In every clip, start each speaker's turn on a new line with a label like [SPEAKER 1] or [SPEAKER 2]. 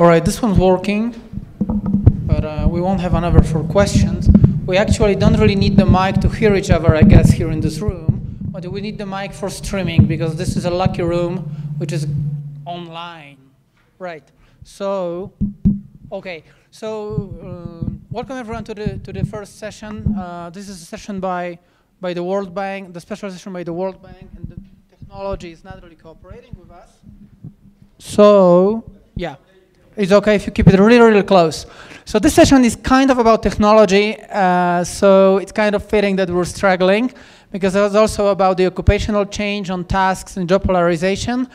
[SPEAKER 1] All right, this one's working, but we won't have another for questions. We actually don't really need the mic to hear each other, I guess, here in this room, but we need the mic for streaming because this is a lucky room, which is online. Right. So, okay. So, welcome everyone to the first session. This is a session by the World Bank, the special session by the World Bank, and the technology is not really cooperating with us. So, yeah, it's okay if you keep it really, really close. So this session is kind of about technology, so it's kind of fitting that we're struggling, because it was also about the occupational change on tasks and job polarization.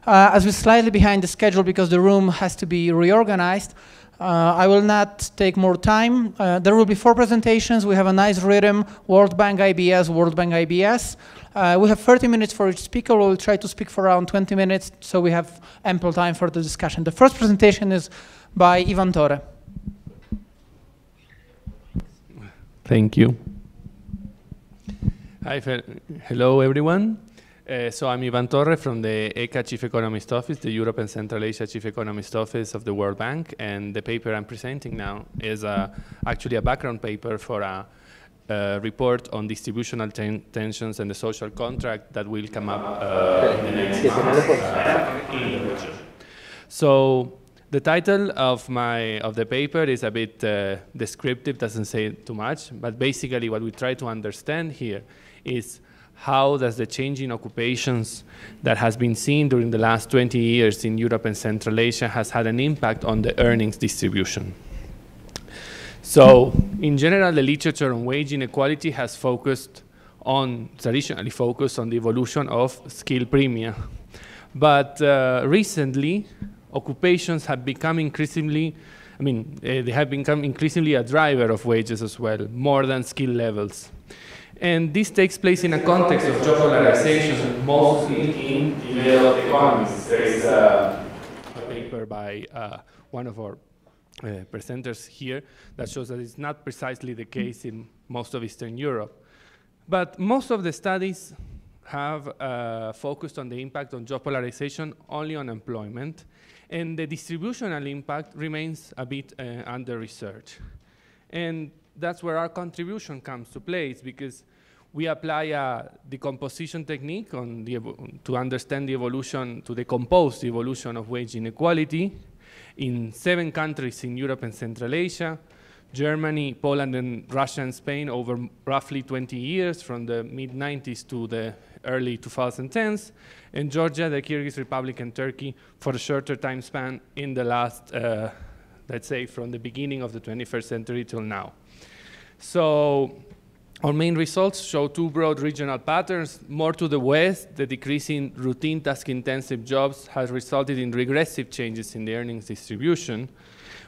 [SPEAKER 1] As we're slightly behind the schedule because the room has to be reorganized, I will not take more time. There will be 4 presentations. We have a nice rhythm, World Bank IBS, World Bank IBS. We have 30 minutes for each speaker. We will try to speak for around 20 minutes, so we have ample time for the discussion. The first presentation is by Ivan Torre.
[SPEAKER 2] Thank you. Hi, hello everyone. So I'm Ivan Torre from the ECA Chief Economist Office, the Europe and Central Asia Chief Economist Office of the World Bank, and the paper I'm presenting now is actually a background paper for a report on distributional tensions and the social contract that will come up in the next months in the region. So the title of the paper is a bit descriptive, doesn't say too much, but basically what we try to understand here is how does the change in occupations that has been seen during the last 20 years in Europe and Central Asia has had an impact on the earnings distribution. So, in general, the literature on wage inequality has traditionally focused on the evolution of skill premia. But recently, occupations have become increasingly, they have become increasingly a driver of wages as well, more than skill levels. And this takes place in a context of job polarization, mostly in developed economies. There is a paper by one of our presenters here that shows that it's not precisely the case in most of Eastern Europe. But most of the studies have focused on the impact on job polarization only on employment, and the distributional impact remains a bit under research. And that's where our contribution comes to place, because we apply a decomposition technique to understand the evolution, to decompose the evolution of wage inequality in 7 countries in Europe and Central Asia: Germany, Poland, and Russia and Spain over roughly 20 years, from the mid-90s to the early 2010s, and Georgia, the Kyrgyz Republic, and Turkey for a shorter time span in the last, let's say, from the beginning of the 21st century till now. So our main results show 2 broad regional patterns. More to the west, the decrease in routine task-intensive jobs has resulted in regressive changes in the earnings distribution,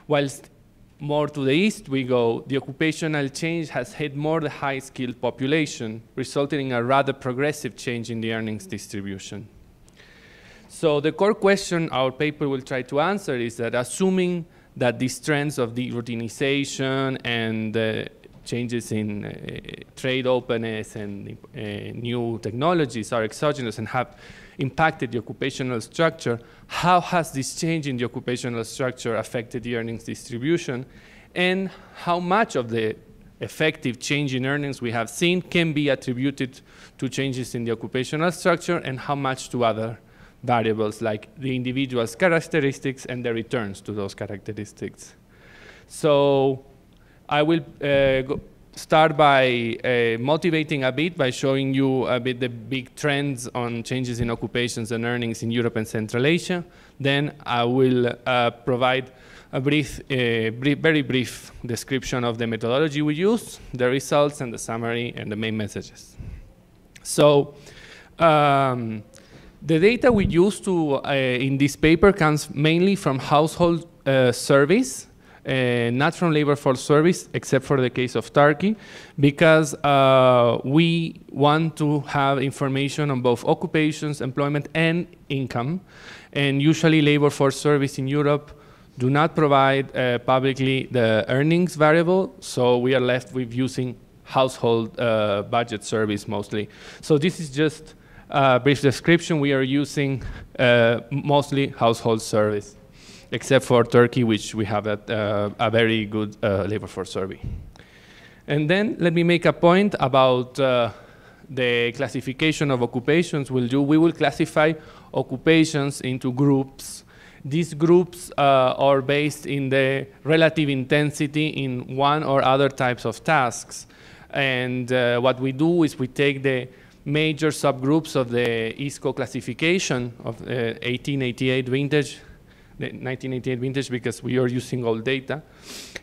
[SPEAKER 2] whilst more to the east we go, the occupational change has hit more the high-skilled population, resulting in a rather progressive change in the earnings distribution. So the core question our paper will try to answer is that, assuming that these trends of the routinization and changes in trade openness and new technologies are exogenous and have impacted the occupational structure, how has this change in the occupational structure affected the earnings distribution, and how much of the effective change in earnings we have seen can be attributed to changes in the occupational structure, and how much to other variables like the individual's characteristics and the returns to those characteristics. So I will start by motivating a bit by showing you a bit the big trends on changes in occupations and earnings in Europe and Central Asia. Then I will provide a very brief description of the methodology we use, the results, and the summary, and the main messages. So the data we use in this paper comes mainly from household surveys, not from labor force surveys, except for the case of Turkey, because we want to have information on both occupations, employment, and income. And usually labor force surveys in Europe do not provide publicly the earnings variable, so we are left with using household budget surveys mostly. So this is just a brief description. We are using mostly household surveys. except for Turkey, which we have a very good labor force survey. And then let me make a point about the classification of occupations. We will classify occupations into groups. These groups are based in the relative intensity in one or other types of tasks. And what we do is we take the major subgroups of the ISCO classification of 1888 vintage, the 1988 vintage, because we are using old data.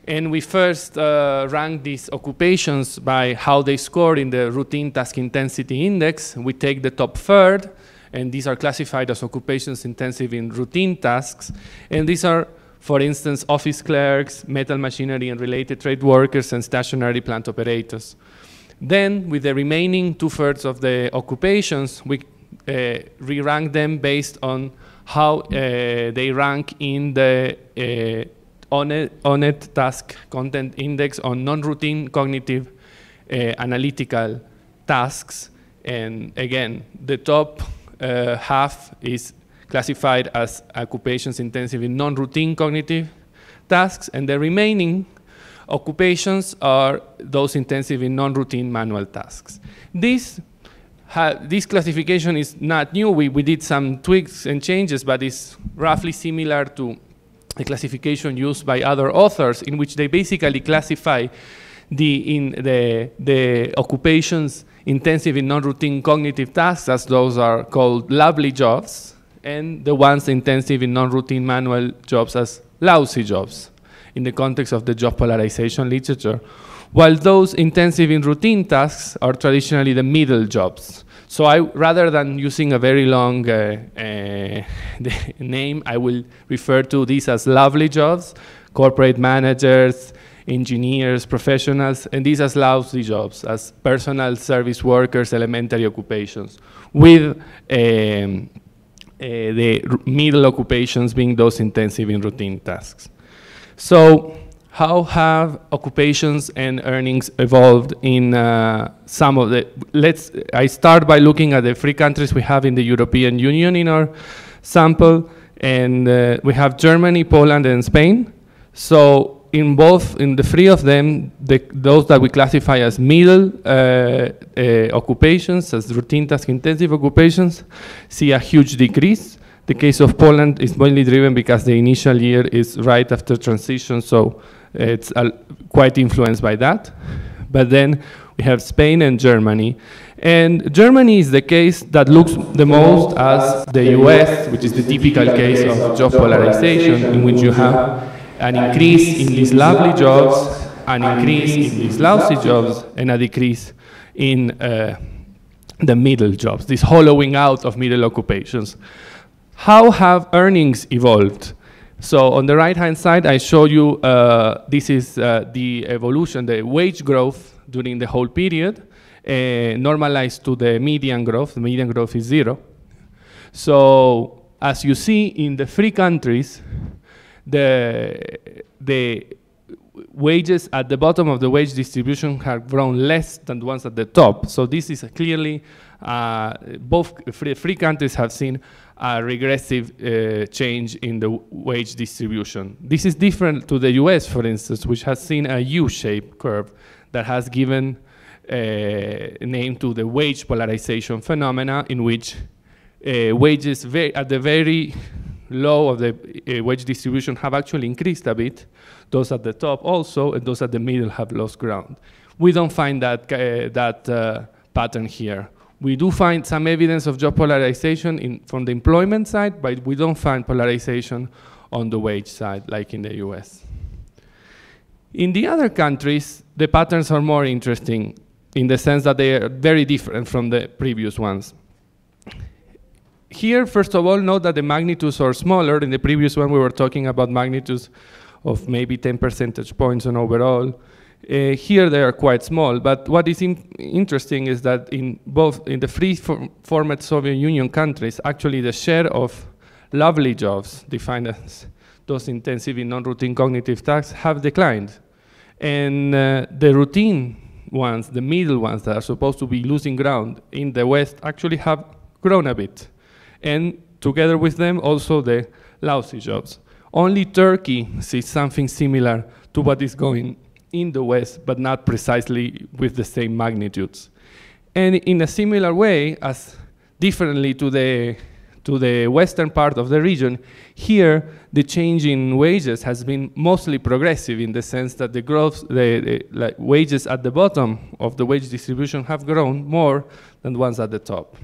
[SPEAKER 2] And we first rank these occupations by how they score in the routine task intensity index. We take the top third, and these are classified as occupations intensive in routine tasks. And these are, for instance, office clerks, metal machinery and related trade workers, and stationary plant operators. Then, with the remaining 2/3 of the occupations, we re-rank them based on how they rank in the ONET task content index on non-routine cognitive analytical tasks. And again, the top half is classified as occupations intensive in non-routine cognitive tasks, and the remaining occupations are those intensive in non-routine manual tasks. This classification is not new. We did some tweaks and changes, but it's roughly similar to the classification used by other authors, in which they basically classify the occupations intensive in non-routine cognitive tasks as those are called lovely jobs, and the ones intensive in non-routine manual jobs as lousy jobs, in the context of the job polarization literature, while those intensive in routine tasks are traditionally the middle jobs. So rather than using a very long name, I will refer to these as lovely jobs, corporate managers, engineers, professionals, and these as lousy jobs, as personal service workers, elementary occupations, with the middle occupations being those intensive in routine tasks. So how have occupations and earnings evolved in some of the, I start by looking at the 3 countries we have in the European Union in our sample, and we have Germany, Poland, and Spain. So in the 3 of them, those that we classify as middle occupations, as routine task intensive occupations, see a huge decrease. The case of Poland is mainly driven because the initial year is right after transition, so it's quite influenced by that. But then we have Spain and Germany. And Germany is the case that looks the most as the US, which is the typical case of job polarization, in which you have an increase in these lovely jobs, an increase in these lousy jobs, and a decrease in the middle jobs, this hollowing out of middle occupations. How have earnings evolved? So on the right-hand side, I show you this is the evolution, the wage growth during the whole period, normalized to the median growth. The median growth is 0. So as you see in the 3 countries, the wages at the bottom of the wage distribution have grown less than the ones at the top. So this is clearly, both 3 countries have seen a regressive change in the wage distribution. This is different to the US, for instance, which has seen a U-shaped curve that has given a name to the wage polarization phenomena, in which wages at the very low of the wage distribution have actually increased a bit. Those at the top also, and those at the middle have lost ground. We don't find that, pattern here. We do find some evidence of job polarization from the employment side, but we don't find polarization on the wage side, like in the US. In the other countries, the patterns are more interesting in the sense that they are very different from the previous ones. Here, first of all, note that the magnitudes are smaller. In the previous one, we were talking about magnitudes of maybe 10 percentage points on overall. Here they are quite small, but what is interesting is that in the free format Soviet Union countries, actually the share of lovely jobs, defined as those intensive in non-routine cognitive tasks, have declined. And the routine ones, the middle ones that are supposed to be losing ground in the West, actually have grown a bit. And together with them, also the lousy jobs. Only Turkey sees something similar to what is going in the West, but not precisely with the same magnitudes. And in a similar way, as differently to the western part of the region, here the change in wages has been mostly progressive in the sense that the growth, like wages at the bottom of the wage distribution have grown more than the ones at the top.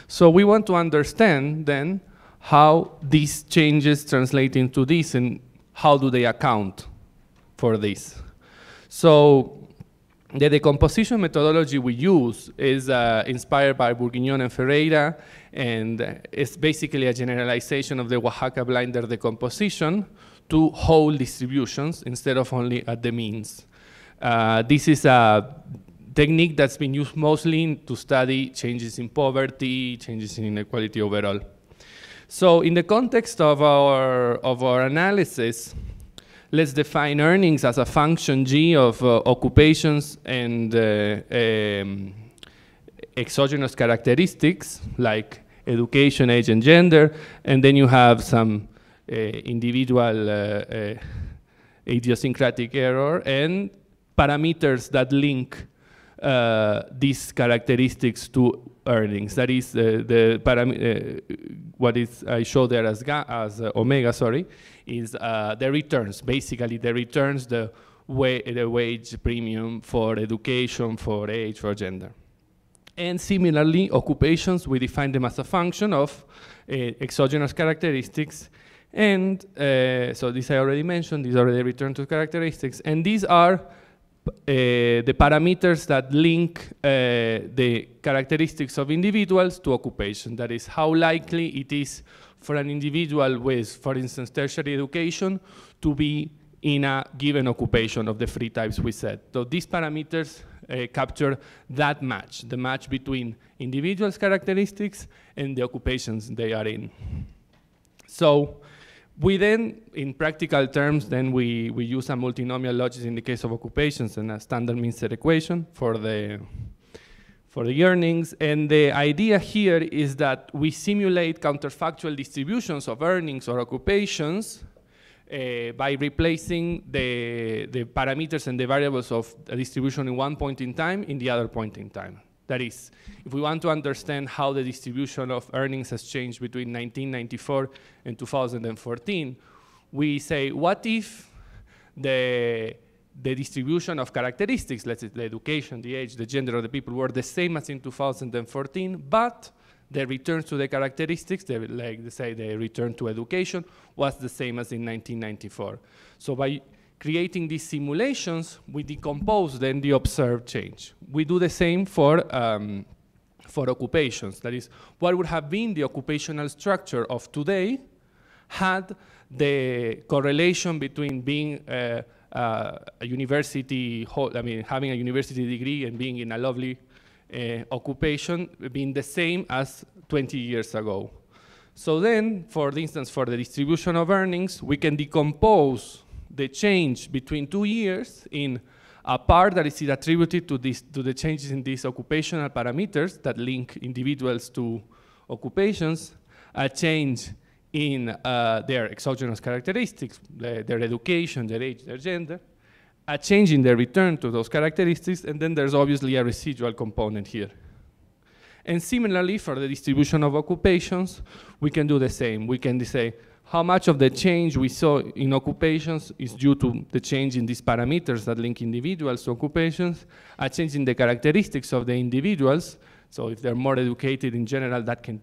[SPEAKER 2] So we want to understand then how these changes translate into this and how do they account for this. So the decomposition methodology we use is inspired by Bourguignon and Ferreira, and it's basically a generalization of the Oaxaca blinder decomposition to whole distributions instead of only at the means. This is a technique that's been used mostly to study changes in poverty, changes in inequality overall. So in the context of our analysis, let's define earnings as a function G of occupations and exogenous characteristics like education, age, and gender, and then you have some individual idiosyncratic error and parameters that link these characteristics to earnings. That is what is I show there as omega, sorry, is the returns. Basically, the returns the wage premium for education, for age, for gender. And similarly, occupations, we define them as a function of exogenous characteristics. And so this I already mentioned, these are the return to characteristics. And these are the parameters that link the characteristics of individuals to occupation. That is how likely it is for an individual with, for instance, tertiary education to be in a given occupation of the three types we said. So these parameters capture that match, the match between individuals' characteristics and the occupations they are in. So we then, in practical terms, then we use a multinomial logic in the case of occupations and a standard mean set equation for the earnings. And the idea here is that we simulate counterfactual distributions of earnings or occupations by replacing the parameters and the variables of a distribution in one point in time in the other point in time. That is, if we want to understand how the distribution of earnings has changed between 1994 and 2014, we say, what if the distribution of characteristics, let's say the education, the age, the gender of the people were the same as in 2014, but the return to the characteristics, like say the return to education, was the same as in 1994. So by creating these simulations, we decompose then the observed change. We do the same for occupations. That is, what would have been the occupational structure of today had the correlation between being a university, having a university degree and being in a lovely occupation being the same as 20 years ago. So then, for instance, for the distribution of earnings, we can decompose the change between 2 years in a part that is attributed to the changes in these occupational parameters that link individuals to occupations, a change in their exogenous characteristics, their education, their age, their gender, a change in their return to those characteristics, and then there's obviously a residual component here. And similarly, for the distribution of occupations, we can do the same. We can say how much of the change we saw in occupations is due to the change in these parameters that link individuals to occupations, a change in the characteristics of the individuals. So if they're more educated in general, that can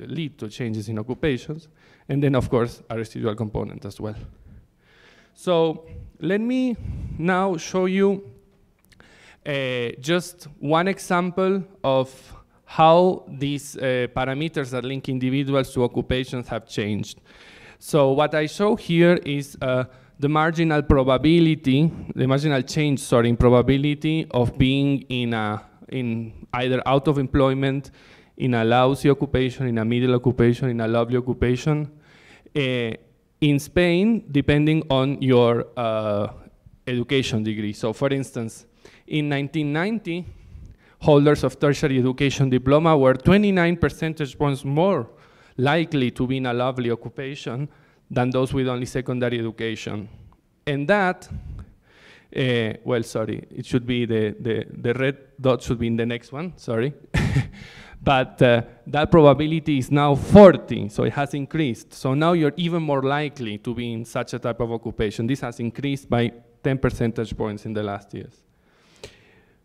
[SPEAKER 2] lead to changes in occupations. And then, of course, a residual component as well. So let me now show you just one example of how these parameters that link individuals to occupations have changed. So what I show here is the marginal probability, the marginal change, sorry, in probability of being in either out of employment, in a lousy occupation, in a middle occupation, in a lovely occupation, in Spain, depending on your education degree. So for instance, in 1990, holders of tertiary education diploma were 29 percentage points more likely to be in a lovely occupation than those with only secondary education. And that, well, sorry, it should be the red dot should be in the next one, sorry. But that probability is now 40, so it has increased. So now you're even more likely to be in such a type of occupation. This has increased by 10 percentage points in the last years.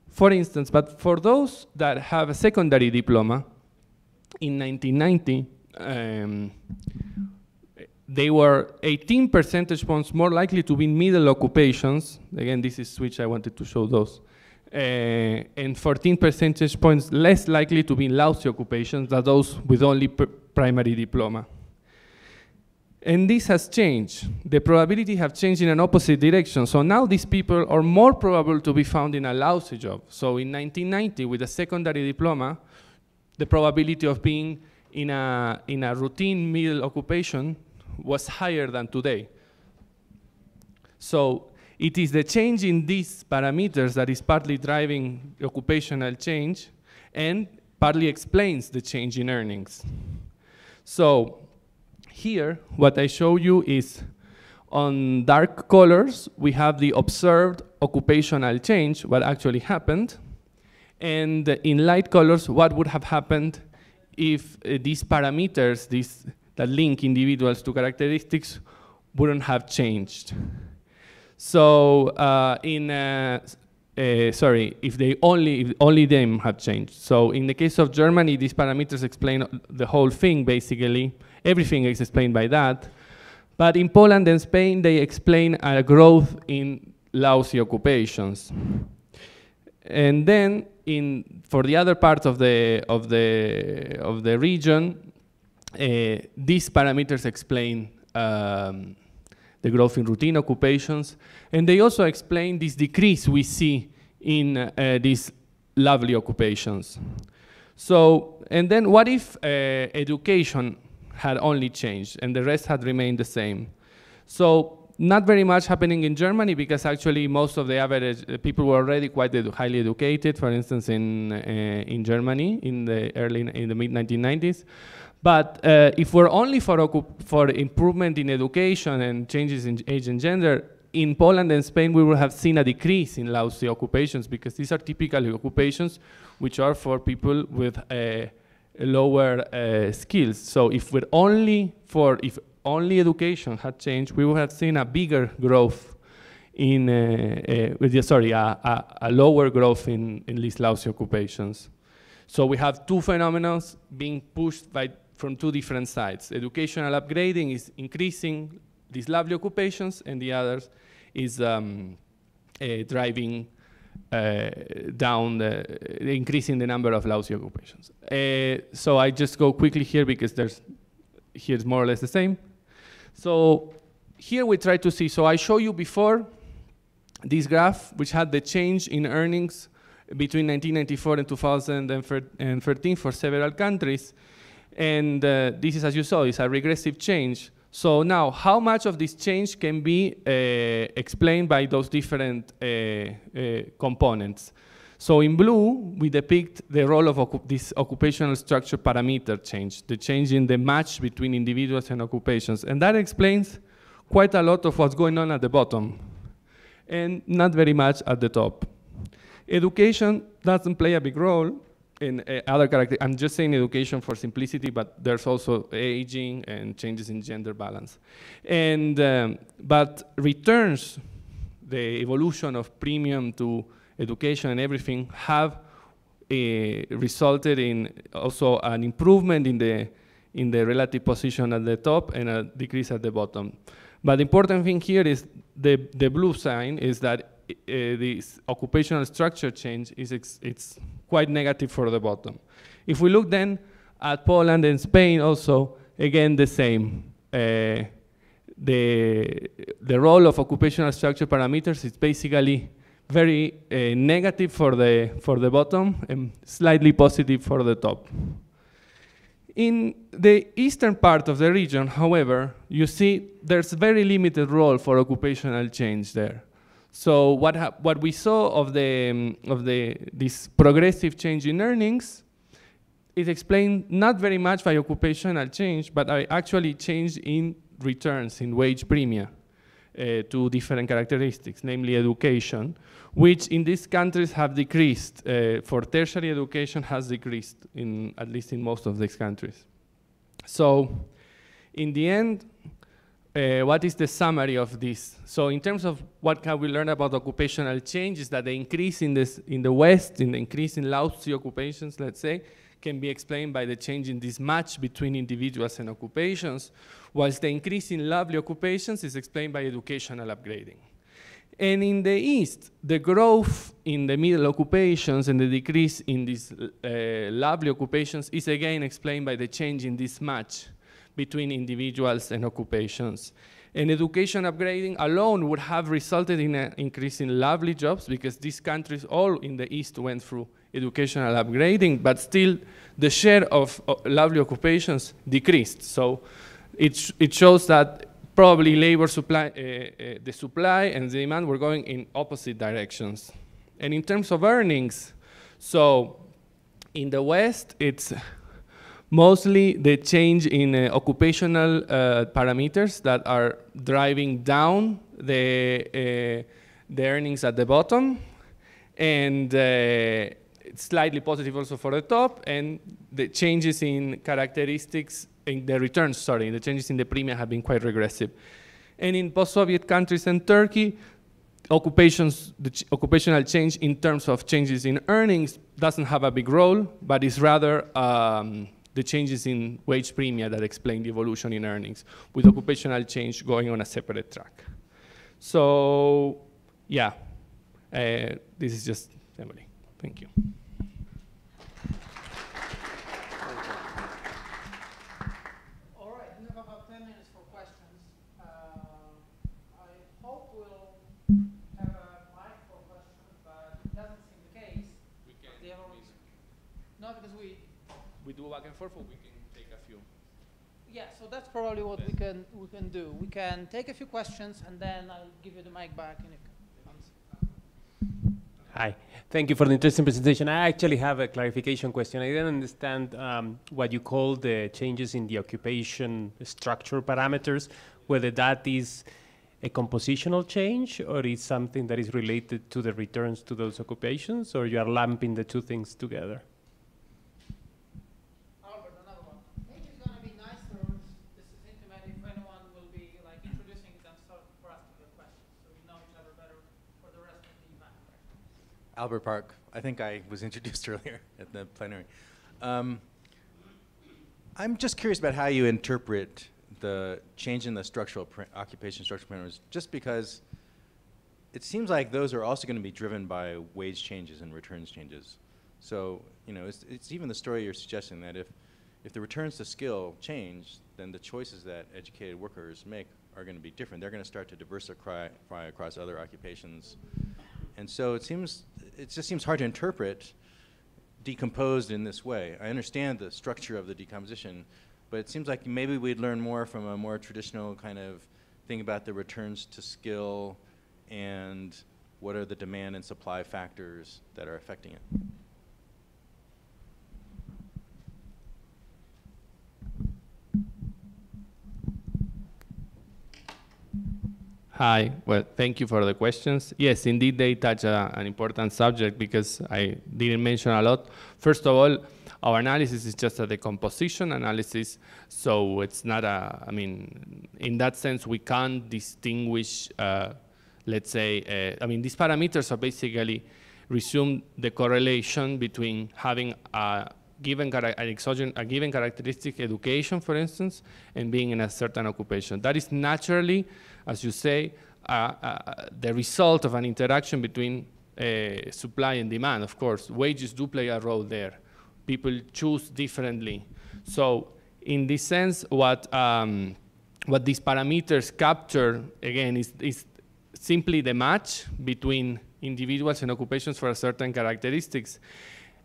[SPEAKER 2] For instance, but for those that have a secondary diploma, in 1990, they were 18 percentage points more likely to be in middle occupations. Again, this is switch, I wanted to show those. And 14 percentage points less likely to be in lousy occupations than those with only primary diploma. And this has changed. The probability have changed in an opposite direction. So now these people are more probable to be found in a lousy job. So in 1990, with a secondary diploma, the probability of being in a routine middle occupation was higher than today. So it is the change in these parameters that is partly driving occupational change and partly explains the change in earnings. So here, what I show you is on dark colors, we have the observed occupational change, what actually happened. And in light colors, what would have happened if these parameters, that link individuals to characteristics, wouldn't have changed. So if only them have changed. So in the case of Germany, these parameters explain the whole thing, basically. Everything is explained by that. But in Poland and Spain, they explain a growth in lousy occupations. And then for the other part of the region, these parameters explain the growth in routine occupations, and they also explain this decrease we see in these lovely occupations. So, and then what if education had only changed and the rest had remained the same? So not very much happening in Germany, because actually most of the average people were already quite highly educated, for instance, in Germany in the mid-1990s. But if we're only for improvement in education and changes in age and gender, in Poland and Spain we would have seen a decrease in lousy occupations, because these are typically occupations which are for people with lower skills. So if only education had changed, we would have seen a bigger growth in, a lower growth in these lousy occupations. So we have two phenomena being pushed from two different sides. Educational upgrading is increasing these lovely occupations, and the other is driving down, increasing the number of lousy occupations. So I just go quickly here because here's more or less the same. So here we try to see, so I show you before this graph, which had the change in earnings between 1994 and 2013 for several countries. And this is, as you saw, is a regressive change. So now, how much of this change can be explained by those different components? So in blue, we depict the role of this occupational structure parameter change, the change in the match between individuals and occupations. And that explains quite a lot of what's going on at the bottom, and not very much at the top. Education doesn't play a big role in other characteristics. I'm just saying education for simplicity, but there's also aging and changes in gender balance. And, but returns, the evolution of premium to education and everything, have resulted in also an improvement in the relative position at the top and a decrease at the bottom. But the important thing here is the blue sign is that this occupational structure change it's quite negative for the bottom. If we look then at Poland and Spain also, again the same. The role of occupational structure parameters is basically very negative for the bottom and slightly positive for the top. In the eastern part of the region, however, you see there's very limited role for occupational change there. So what we saw of this progressive change in earnings is explained not very much by occupational change, but actually change in returns in wage premia to different characteristics, namely education, which in these countries have decreased. For tertiary education has decreased, at least in most of these countries. So in the end, what is the summary of this? So in terms of what can we learn about occupational change is that the increase in the West, in the increase in lousy occupations, let's say, can be explained by the change in this match between individuals and occupations, whilst the increase in lovely occupations is explained by educational upgrading. And in the East, the growth in the middle occupations and the decrease in these lovely occupations is again explained by the change in this match between individuals and occupations. And education upgrading alone would have resulted in an increase in lovely jobs, because these countries all in the East went through educational upgrading, but still the share of lovely occupations decreased. So it shows that probably labor supply, the supply and the demand were going in opposite directions. And in terms of earnings, so in the West, it's mostly the change in occupational parameters that are driving down the earnings at the bottom, and it's slightly positive also for the top, and the changes in characteristics, in the returns, sorry, the changes in the premium have been quite regressive. And in post-Soviet countries and Turkey, occupational change in terms of changes in earnings doesn't have a big role, but is rather the changes in wage premia that explain the evolution in earnings, with occupational change going on a separate track. So, yeah, this is just Emily. Thank you.
[SPEAKER 1] All right, we have about 10 minutes for questions. I hope we'll have a mic for questions, but it doesn't seem the case.
[SPEAKER 2] We can.
[SPEAKER 1] No, because
[SPEAKER 2] we do back and forth, or we can take a few.
[SPEAKER 1] Yeah, so that's probably what we can do. We can take a few questions, and then I'll give you the mic back in a couple.
[SPEAKER 3] Hi, thank you for the interesting presentation. I actually have a clarification question. I didn't understand what you call the changes in the occupation structure parameters, whether that is a compositional change or is something that is related to the returns to those occupations, or you are lumping the two things together?
[SPEAKER 1] Albert, another one. I think it's going to be nicer, this is intimate, if anyone will be like introducing themselves for asking the questions, so we know each other better for the rest of the event.
[SPEAKER 4] Albert Park. I think I was introduced earlier at the plenary. I'm just curious about how you interpret the change in the occupation structural parameters, just because it seems like those are also going to be driven by wage changes and returns changes. So, you know, it's even the story you're suggesting that if the returns to skill change, then the choices that educated workers make are going to be different. They're going to start to diversify across other occupations. And so it just seems hard to interpret decomposed in this way. I understand the structure of the decomposition, but it seems like maybe we'd learn more from a more traditional kind of thing about the returns to skill and what are the demand and supply factors that are affecting it.
[SPEAKER 2] Hi, well, thank you for the questions. Yes, indeed, they touch an important subject, because I didn't mention a lot. First of all, our analysis is just a decomposition analysis, so it's not I mean, in that sense, we can't distinguish, let's say, these parameters are basically resume the correlation between having a given characteristic education, for instance, and being in a certain occupation. That is naturally, as you say, the result of an interaction between supply and demand. Of course, wages do play a role there. People choose differently. So in this sense, what these parameters capture, again, is simply the match between individuals and occupations for a certain characteristics.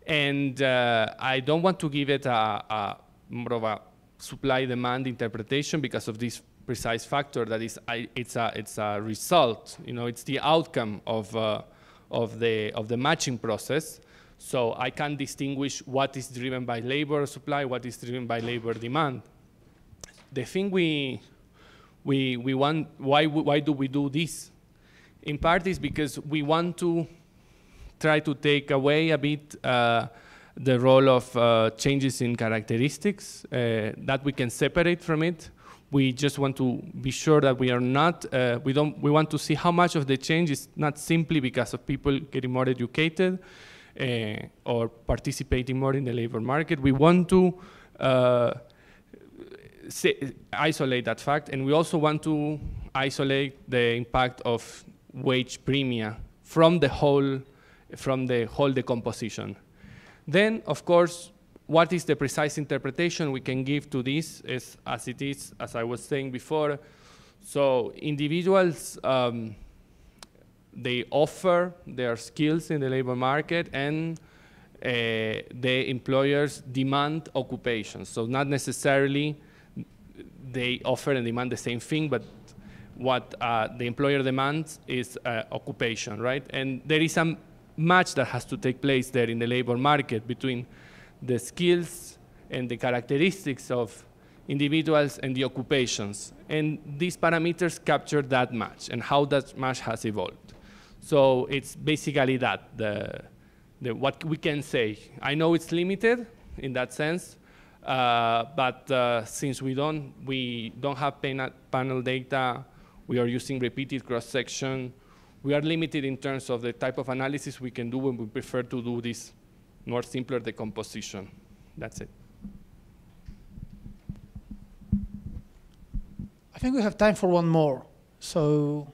[SPEAKER 2] And I don't want to give it more of a supply-demand interpretation because of this precise factor that is it's a result. You know, it's the outcome of the matching process. So I can't distinguish what is driven by labor supply, what is driven by labor demand. The thing we why do we do this? In part is because we want to try to take away a bit the role of changes in characteristics, that we can separate from it. We just want to be sure that we are not, we want to see how much of the change is not simply because of people getting more educated or participating more in the labor market. We want to isolate that fact, and we also want to isolate the impact of wage premia from the whole decomposition. Then, of course, what is the precise interpretation we can give to this is as it is, as I was saying before. So individuals, they offer their skills in the labor market, and the employers demand occupations. So not necessarily they offer and demand the same thing, but what the employer demands is occupation, right? And there is some match that has to take place there in the labor market between the skills and the characteristics of individuals and the occupations. And these parameters capture that match and how that match has evolved. So it's basically that, what we can say. I know it's limited in that sense, but since we don't have panel data, we are using repeated cross-section, we are limited in terms of the type of analysis we can do, and we prefer to do this more simpler decomposition. That's it.
[SPEAKER 1] I think we have time for one more. So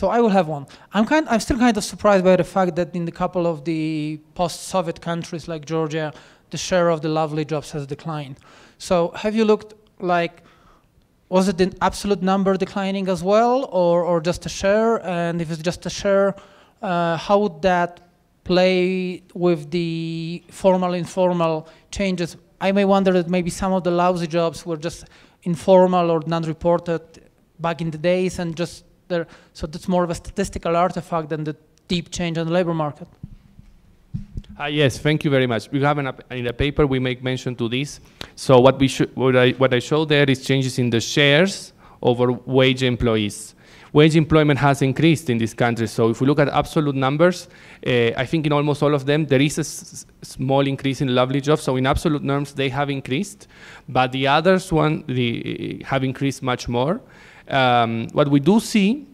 [SPEAKER 1] I will have one. I'm still kind of surprised by the fact that in a couple of the post-Soviet countries like Georgia, the share of the lovely jobs has declined. So have you looked like, was it the absolute number declining as well, or just a share? And if it's just a share, how would that play with the formal, informal changes? I may wonder that maybe some of the lousy jobs were just informal or non-reported back in the days, and just there. So that's more of a statistical artifact than the deep change on the labor market.
[SPEAKER 2] Yes, thank you very much. We have in the paper we make mention to this. So what I show there is changes in the shares over wage employees. Wage employment has increased in this country. So if we look at absolute numbers, I think in almost all of them there is a small increase in lovely jobs. So in absolute terms they have increased, but the others have increased much more. What we do see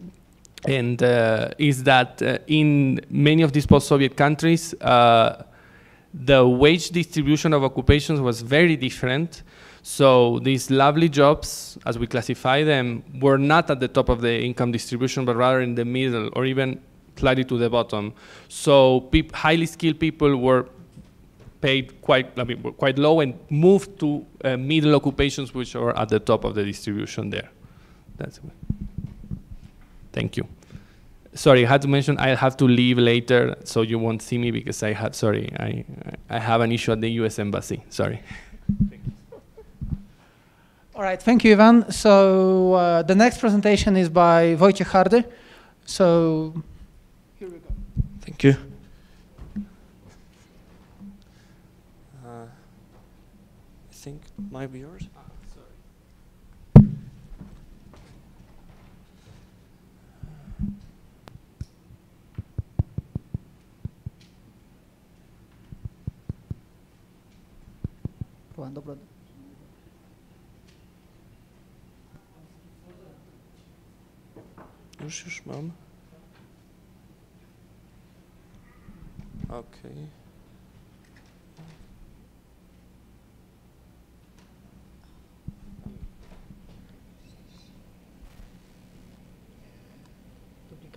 [SPEAKER 2] is that in many of these post-Soviet countries, the wage distribution of occupations was very different. So these lovely jobs, as we classify them, were not at the top of the income distribution, but rather in the middle or even slightly to the bottom. So highly skilled people were paid quite low and moved to middle occupations, which are at the top of the distribution there. That's it. Thank you. Sorry, I had to mention I have to leave later, so you won't see me because I have an issue at the U.S. Embassy. Sorry.
[SPEAKER 1] All right, thank you, Ivan. So the next presentation is by Wojciech Hardy. So here we go.
[SPEAKER 5] Thank you. I think it might be yours. Już mam. Okay. Okay,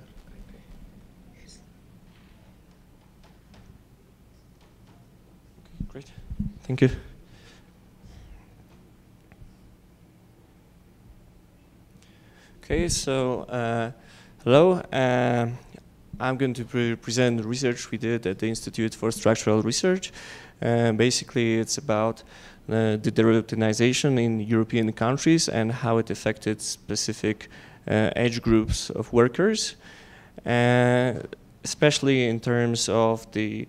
[SPEAKER 5] great. Thank you. Okay, so hello. I'm going to present the research we did at the Institute for Structural Research. Basically, it's about the derurbanization in European countries and how it affected specific age groups of workers, especially in terms of the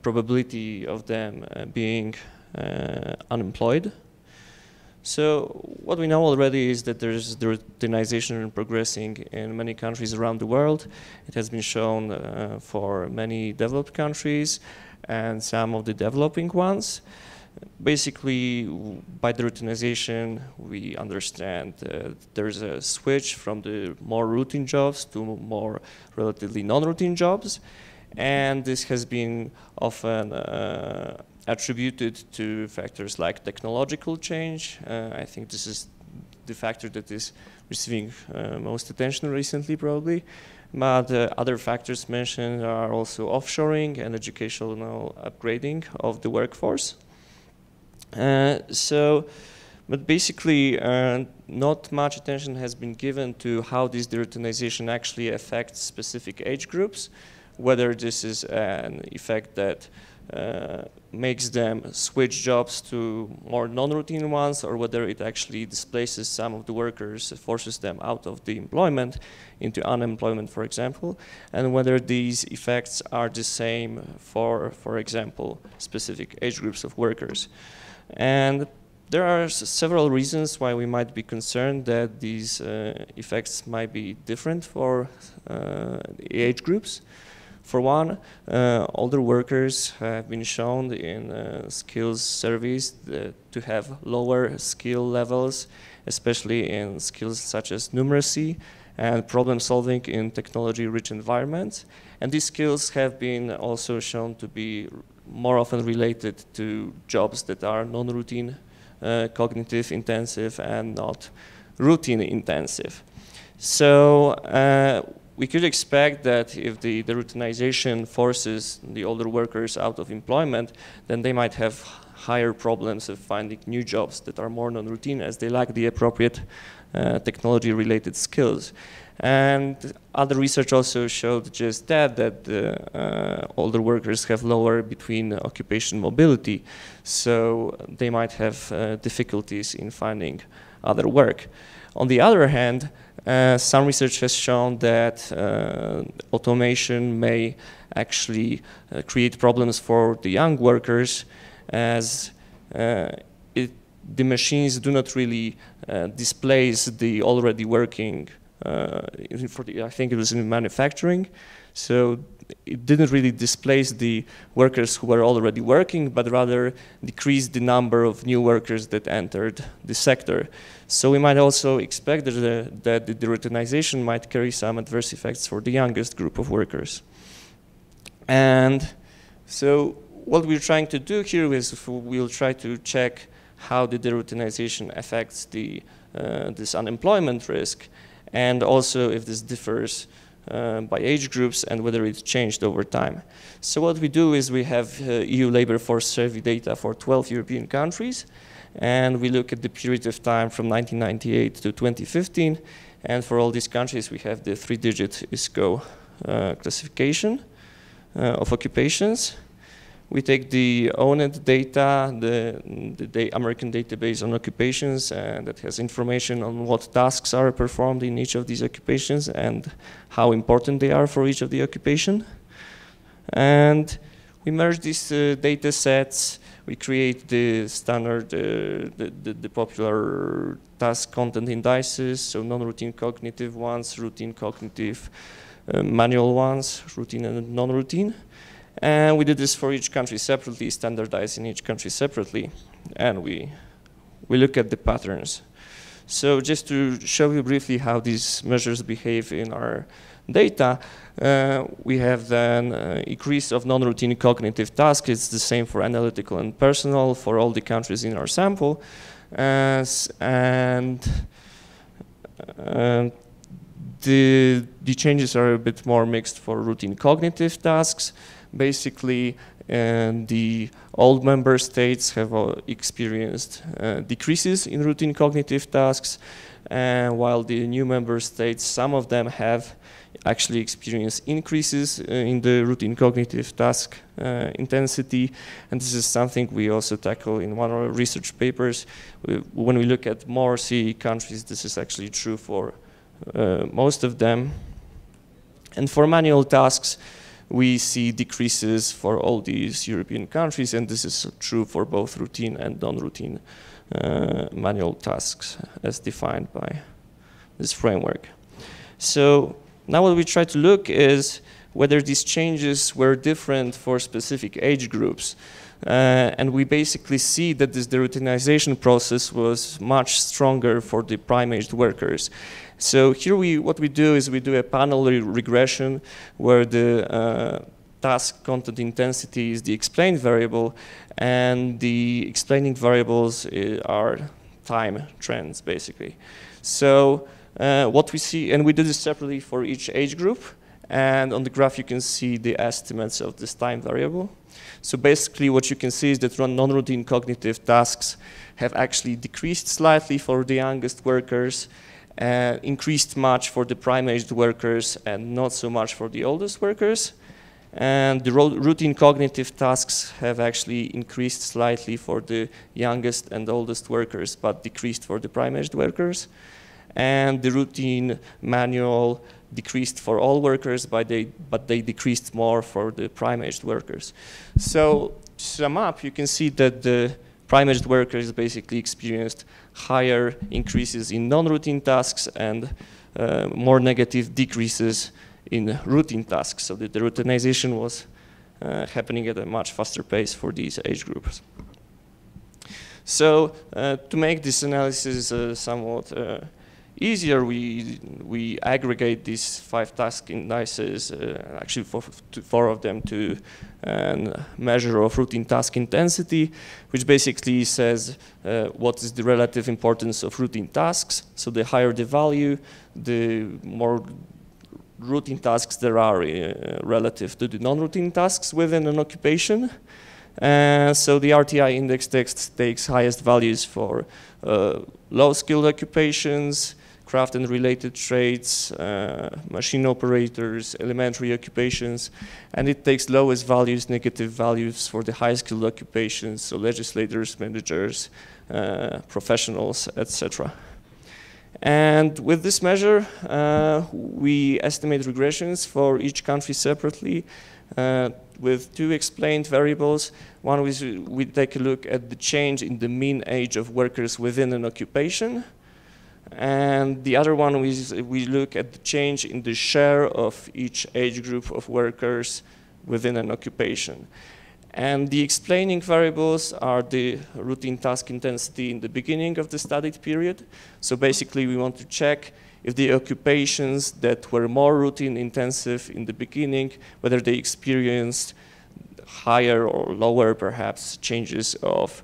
[SPEAKER 5] probability of them being unemployed. So what we know already is that there's the routinization progressing in many countries around the world. It has been shown for many developed countries and some of the developing ones. Basically, by the routinization, we understand there's a switch from the more routine jobs to more relatively non-routine jobs. And this has been often attributed to factors like technological change. I think this is the factor that is receiving most attention recently, probably. But other factors mentioned are also offshoring and educational upgrading of the workforce. But basically, not much attention has been given to how this deroutinization actually affects specific age groups, whether this is an effect that makes them switch jobs to more non-routine ones, or whether it actually displaces some of the workers, forces them out of the employment into unemployment, for example, and whether these effects are the same for example, specific age groups of workers. And there are several reasons why we might be concerned that these effects might be different for age groups. For one, older workers have been shown in skills surveys to have lower skill levels, especially in skills such as numeracy and problem solving in technology-rich environments. And these skills have been also shown to be more often related to jobs that are non-routine, cognitive intensive, and not routine intensive. So we could expect that if the routinization forces the older workers out of employment, then they might have higher problems of finding new jobs that are more non-routine, as they lack the appropriate technology-related skills. And other research also showed just that older workers have lower between occupation mobility, so they might have difficulties in finding other work. On the other hand, some research has shown that automation may actually create problems for the young workers, as the machines do not really displace the already working, I think it was in manufacturing, so it didn't really displace the workers who were already working, but rather decreased the number of new workers that entered the sector. So we might also expect that the routinization might carry some adverse effects for the youngest group of workers. And so what we're trying to do here is we'll try to check how the deroutinization affects this unemployment risk, and also if this differs by age groups and whether it's changed over time. So what we do is we have EU labor force survey data for 12 European countries, and we look at the period of time from 1998 to 2015, and for all these countries we have the 3-digit ISCO classification of occupations. We take the ONED data, the American database on occupations, and that has information on what tasks are performed in each of these occupations and how important they are for each of the occupation. And we merge these data sets. We create the standard, the popular task content indices, so non-routine cognitive ones, routine cognitive manual ones, routine and non-routine. And we did this for each country separately, standardizing each country separately, and we look at the patterns. So just to show you briefly how these measures behave in our data, we have then increase of non-routine cognitive tasks. It's the same for analytical and personal for all the countries in our sample. And the changes are a bit more mixed for routine cognitive tasks. Basically, the old member states have experienced decreases in routine cognitive tasks, while the new member states, some of them have actually experienced increases in the routine cognitive task intensity, and this is something we also tackle in one of our research papers. When we look at more CE countries, this is actually true for most of them. And for manual tasks, we see decreases for all these European countries, and this is true for both routine and non-routine manual tasks as defined by this framework. So now what we try to look is whether these changes were different for specific age groups. And we basically see that this deroutinization process was much stronger for the prime-aged workers. So here what we do is we do a panel regression where the task content intensity is the explained variable, and the explaining variables are time trends, basically. So what we see, and we do this separately for each age group, and on the graph you can see the estimates of this time variable. So basically what you can see is that non-routine cognitive tasks have actually decreased slightly for the youngest workers, increased much for the prime-aged workers, and not so much for the oldest workers. And the routine cognitive tasks have actually increased slightly for the youngest and oldest workers, but decreased for the prime-aged workers. And the routine manual decreased for all workers, but they decreased more for the prime-aged workers. So to sum up, you can see that the prime-aged workers basically experienced higher increases in non-routine tasks and more negative decreases in routine tasks. So the routinization was happening at a much faster pace for these age groups. So to make this analysis somewhat easier, we aggregate these 5 task indices, actually four of them, to a measure of routine task intensity, which basically says what is the relative importance of routine tasks. So the higher the value, the more routine tasks there are relative to the non-routine tasks within an occupation. So the RTI index text takes highest values for low-skilled occupations, craft and related trades, machine operators, elementary occupations, and it takes lowest values, negative values for the high-skilled occupations, so legislators, managers, professionals, etc. And with this measure, we estimate regressions for each country separately with 2 explained variables. One is we take a look at the change in the mean age of workers within an occupation. And the other one is we look at the change in the share of each age group of workers within an occupation. And the explaining variables are the routine task intensity in the beginning of the studied period. So basically we want to check if the occupations that were more routine intensive in the beginning, whether they experienced higher or lower perhaps changes of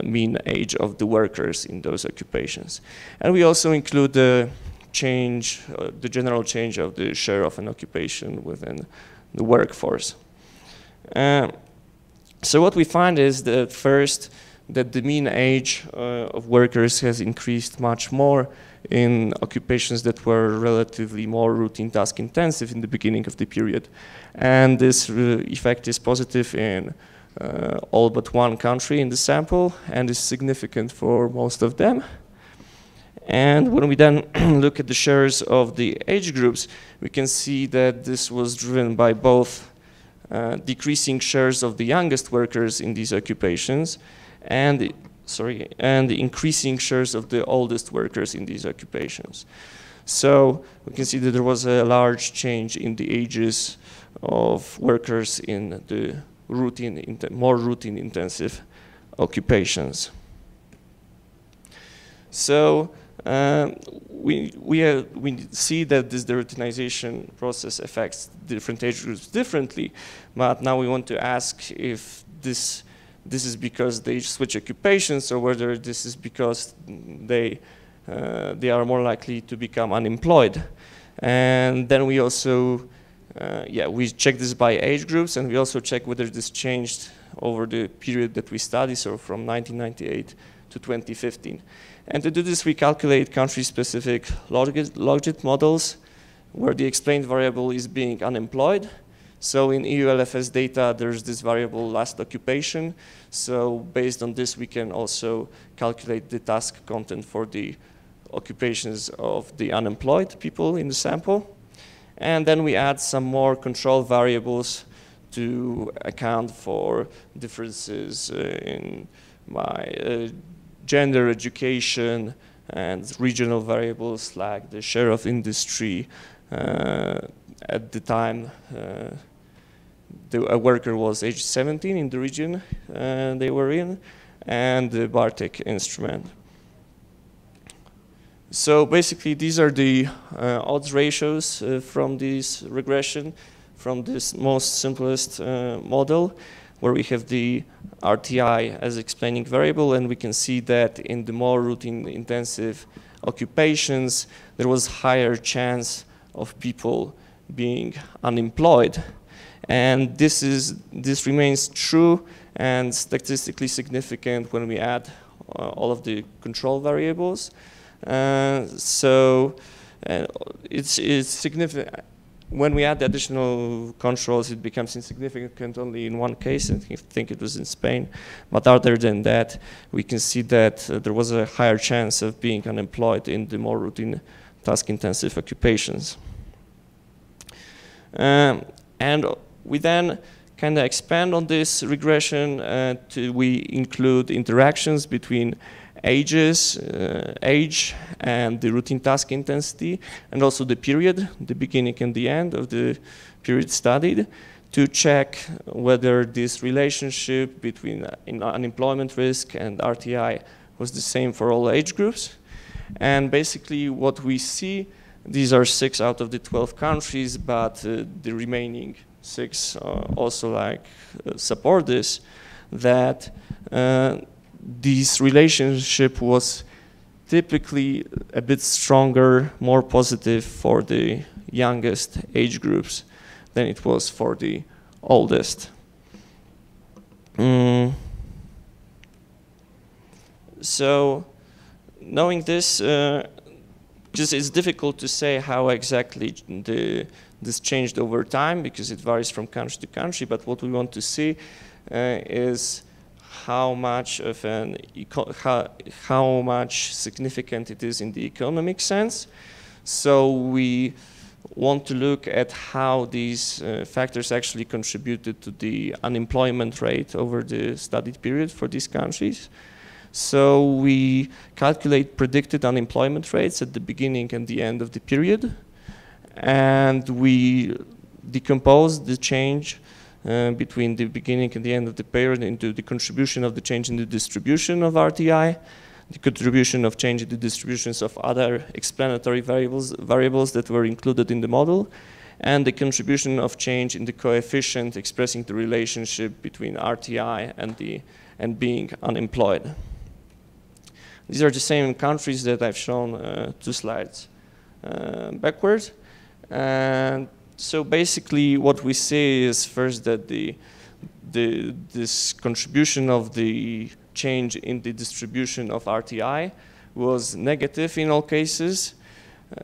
[SPEAKER 5] mean age of the workers in those occupations. And we also include the change, the general change of the share of an occupation within the workforce. So what we find is that first, that the mean age of workers has increased much more in occupations that were relatively more routine task intensive in the beginning of the period. And this effect is positive in all but one country in the sample and is significant for most of them. And when we then look at the shares of the age groups, we can see that this was driven by both decreasing shares of the youngest workers in these occupations and the increasing shares of the oldest workers in these occupations. So we can see that there was a large change in the ages of workers in the more routine intensive occupations. So we see that this deroutinization process affects different age groups differently, but now we want to ask if this is because they switch occupations or whether this is because they are more likely to become unemployed. And then we also we check this by age groups, and we also check whether this changed over the period that we study, so from 1998 to 2015. And to do this, we calculate country-specific logit models where the explained variable is being unemployed. So in EU LFS data, there's this variable last occupation. So based on this, we can also calculate the task content for the occupations of the unemployed people in the sample. And then we add some more control variables to account for differences in by gender, education, and regional variables like the share of industry at the time a worker was age 17 in the region they were in, and the Bartek instrument. So basically these are the odds ratios from this regression, from this most simplest model, where we have the RTI as explaining variable, and we can see that in the more routine intensive occupations there was higher chance of people being unemployed. And this remains true and statistically significant when we add all of the control variables. So it's significant. When we add the additional controls, it becomes insignificant only in one case, and I think it was in Spain. But other than that, we can see that there was a higher chance of being unemployed in the more routine task-intensive occupations. And we then kind of expand on this regression. We include interactions between ages, age, and the routine task intensity, and also the period, the beginning and the end of the period studied, to check whether this relationship between unemployment risk and RTI was the same for all age groups. And basically what we see, these are 6 out of the 12 countries, but the remaining 6 also support this, that this relationship was typically a bit stronger, more positive for the youngest age groups than it was for the oldest. So knowing this, just it's difficult to say how exactly this changed over time, because it varies from country to country, but what we want to see is how much significant it is in the economic sense. So we want to look at how these factors actually contributed to the unemployment rate over the studied period for these countries. So we calculate predicted unemployment rates at the beginning and the end of the period, and we decompose the change between the beginning and the end of the period into the contribution of the change in the distribution of RTI, the contribution of change in the distributions of other explanatory variables that were included in the model, and the contribution of change in the coefficient expressing the relationship between RTI and being unemployed. These are the same countries that I've shown 2 slides backwards. And so basically what we see is first that this contribution of the change in the distribution of RTI was negative in all cases,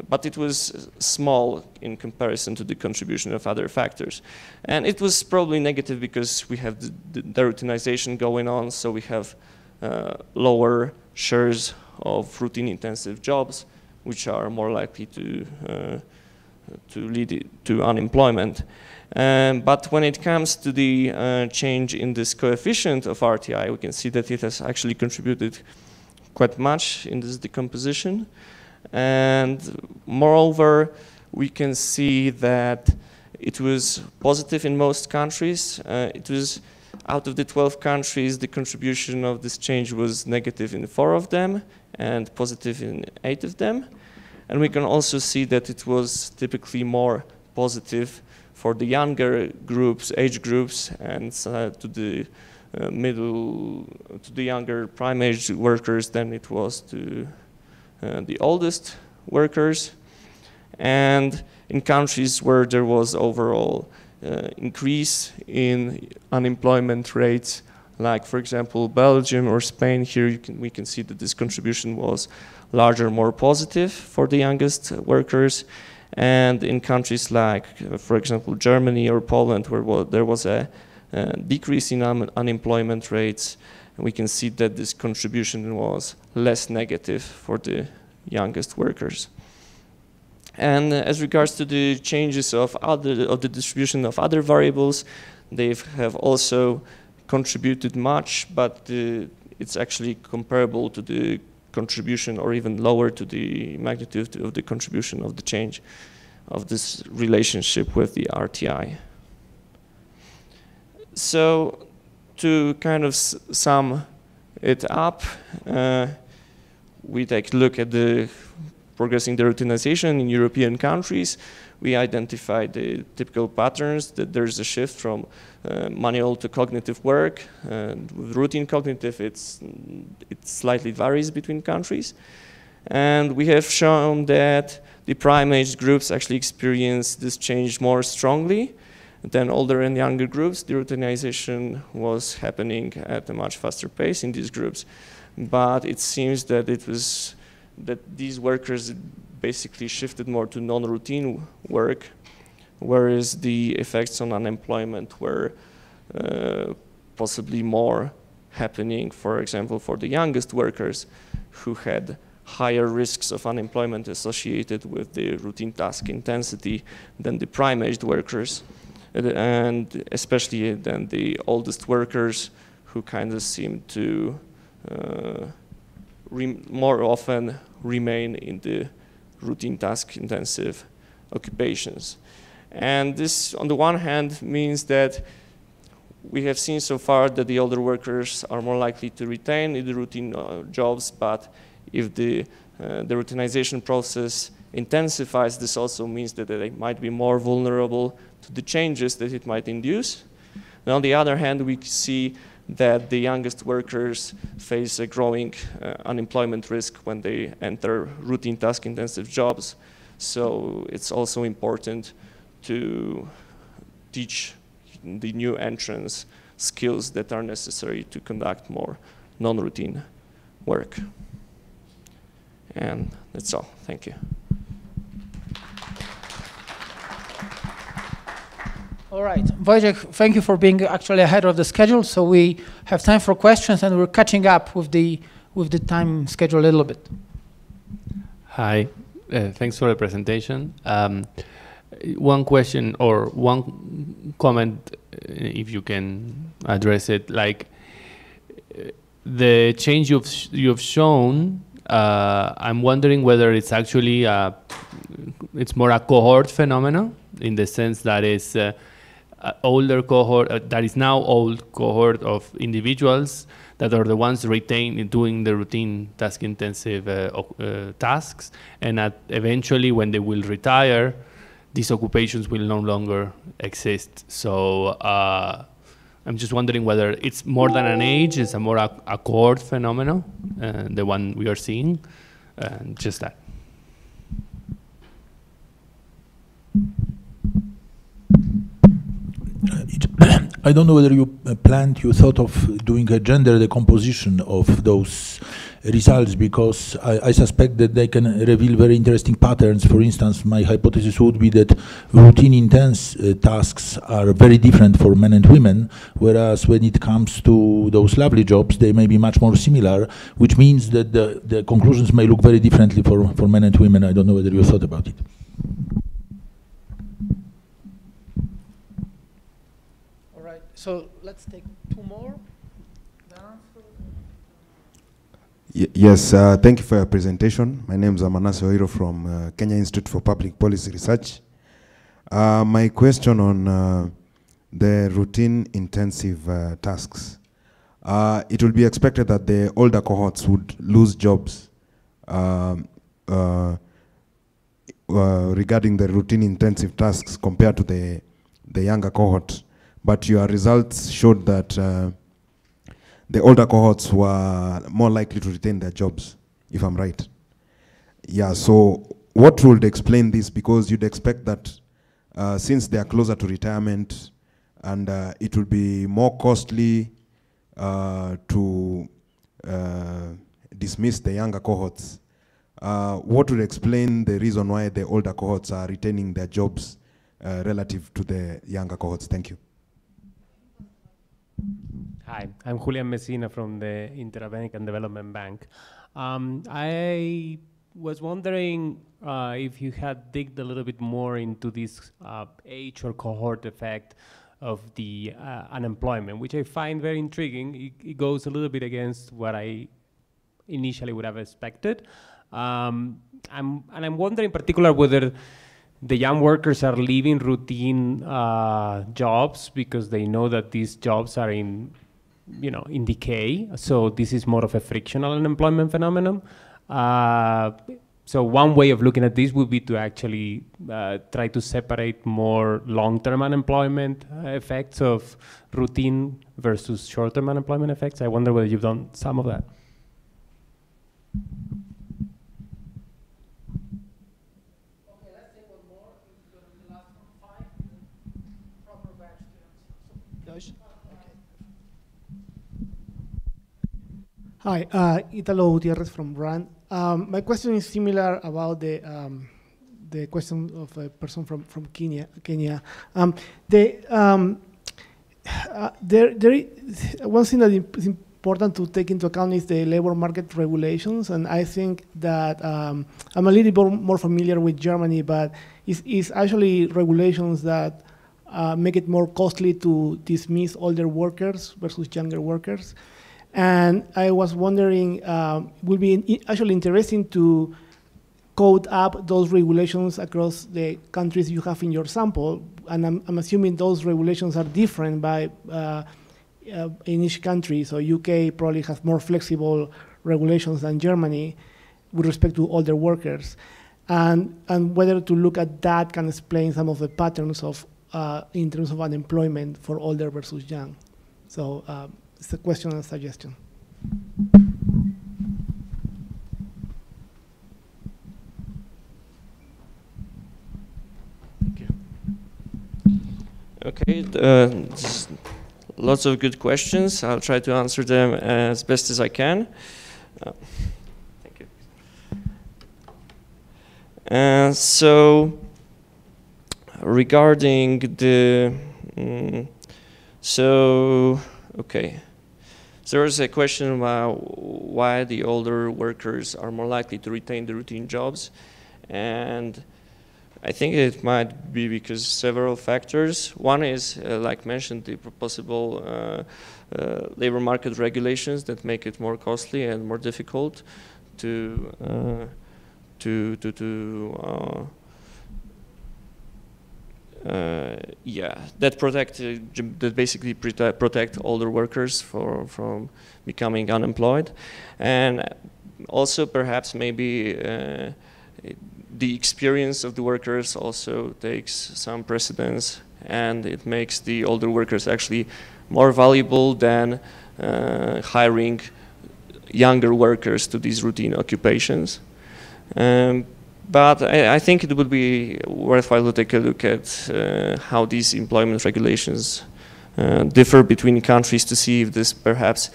[SPEAKER 5] but it was small in comparison to the contribution of other factors. And it was probably negative because we have the routinization going on, so we have lower shares of routine intensive jobs, which are more likely to lead to unemployment. But when it comes to the change in this coefficient of RTI, we can see that it has actually contributed quite much in this decomposition. And moreover, we can see that it was positive in most countries. It was out of the 12 countries, the contribution of this change was negative in 4 of them and positive in 8 of them. And we can also see that it was typically more positive for the younger groups, age groups, and to the younger prime age workers than it was to the oldest workers. And in countries where there was overall increase in unemployment rates, like for example Belgium or Spain, here we can see that this contribution was larger, more positive for the youngest workers. And in countries like, for example, Germany or Poland, where there was a decrease in unemployment rates, we can see that this contribution was less negative for the youngest workers. And as regards to the changes of the distribution of other variables, they have also contributed much, but it's actually comparable to the contribution, or even lower to the magnitude of the contribution of the change of this relationship with the RTI. So to kind of sum it up, we take a look at the progressing the routinization in European countries. We identify the typical patterns, that there's a shift from manual to cognitive work. And with routine cognitive, it slightly varies between countries. And we have shown that the prime age groups actually experience this change more strongly than older and younger groups. The routinization was happening at a much faster pace in these groups. But it seems that these workers basically shifted more to non-routine work, whereas the effects on unemployment were possibly more happening, for example, for the youngest workers who had higher risks of unemployment associated with the routine task intensity than the prime-aged workers, and especially than the oldest workers, who kind of seem to more often remain in the routine task intensive occupations. And this, on the one hand, means that we have seen so far that the older workers are more likely to retain in the routine jobs, but if the routinization process intensifies, this also means that they might be more vulnerable to the changes that it might induce. And on the other hand, we see that the youngest workers face a growing unemployment risk when they enter routine task-intensive jobs. So it's also important to teach the new entrants skills that are necessary to conduct more non-routine work. And that's all. Thank you.
[SPEAKER 1] All right, Wojciech, thank you for being actually ahead of the schedule. So we have time for questions, and we're catching up with the time schedule a little bit.
[SPEAKER 2] Hi, thanks for the presentation. One question or one comment, if you can address it, like the change you've shown. I'm wondering whether it's actually it's more a cohort phenomenon, in the sense that it's older cohort, that is now old cohort of individuals that are the ones doing the routine task-intensive tasks, and eventually when they will retire, these occupations will no longer exist. So I'm just wondering whether it's more than an age, it's a more a cohort phenomenon, the one we are seeing, just that.
[SPEAKER 6] I don't know whether you you thought of doing a gender decomposition of those results, because I suspect that they can reveal very interesting patterns. For instance, my hypothesis would be that routine intense tasks are very different for men and women, whereas when it comes to those lovely jobs, they may be much more similar, which means that the conclusions may look very differently for men and women. I don't know whether you thought about it.
[SPEAKER 1] So let's take two more.
[SPEAKER 7] Yes, thank you for your presentation. My name is Amanase Oiro from Kenya Institute for Public Policy Research. My question on the routine intensive tasks. It will be expected that the older cohorts would lose jobs regarding the routine intensive tasks compared to the younger cohort. But your results showed that the older cohorts were more likely to retain their jobs, if I'm right. Yeah, so what would explain this? Because you'd expect that since they are closer to retirement and it will be more costly to dismiss the younger cohorts, what would explain the reason why the older cohorts are retaining their jobs relative to the younger cohorts? Thank you.
[SPEAKER 3] Hi, I'm Julian Messina from the Inter-American Development Bank. I was wondering if you had digged a little bit more into this age or cohort effect of the unemployment, which I find very intriguing. It goes a little bit against what I initially would have expected. I'm wondering in particular whether the young workers are leaving routine jobs because they know that these jobs are in decay. So this is more of a frictional unemployment phenomenon. So one way of looking at this would be to actually try to separate more long-term unemployment effects of routine versus short-term unemployment effects. I wonder whether you've done some of that.
[SPEAKER 1] Okay, let's take one more. The last one, 5, proper batch students.
[SPEAKER 8] Hi, Italo Gutierrez from RAN. My question is similar about the question of a person from Kenya. One thing that is important to take into account is the labor market regulations, and I think that I'm a little bit more familiar with Germany, but it's actually regulations that make it more costly to dismiss older workers versus younger workers. And I was wondering, it would be actually interesting to code up those regulations across the countries you have in your sample. And I'm assuming those regulations are different by in each country. So UK probably has more flexible regulations than Germany with respect to older workers. And whether to look at that can explain some of the patterns of in terms of unemployment for older versus young. So. It's a question and a suggestion.
[SPEAKER 5] Thank you. Okay, lots of good questions. I'll try to answer them as best as I can. Thank you. So, regarding the, okay. So there is a question about why the older workers are more likely to retain the routine jobs. And I think it might be because several factors. One is, like mentioned, the possible labor market regulations that make it more costly and more difficult that basically protect older workers from becoming unemployed, and also perhaps maybe the experience of the workers also takes some precedence, and it makes the older workers actually more valuable than hiring younger workers to these routine occupations. But I think it would be worthwhile to take a look at how these employment regulations differ between countries to see if this perhaps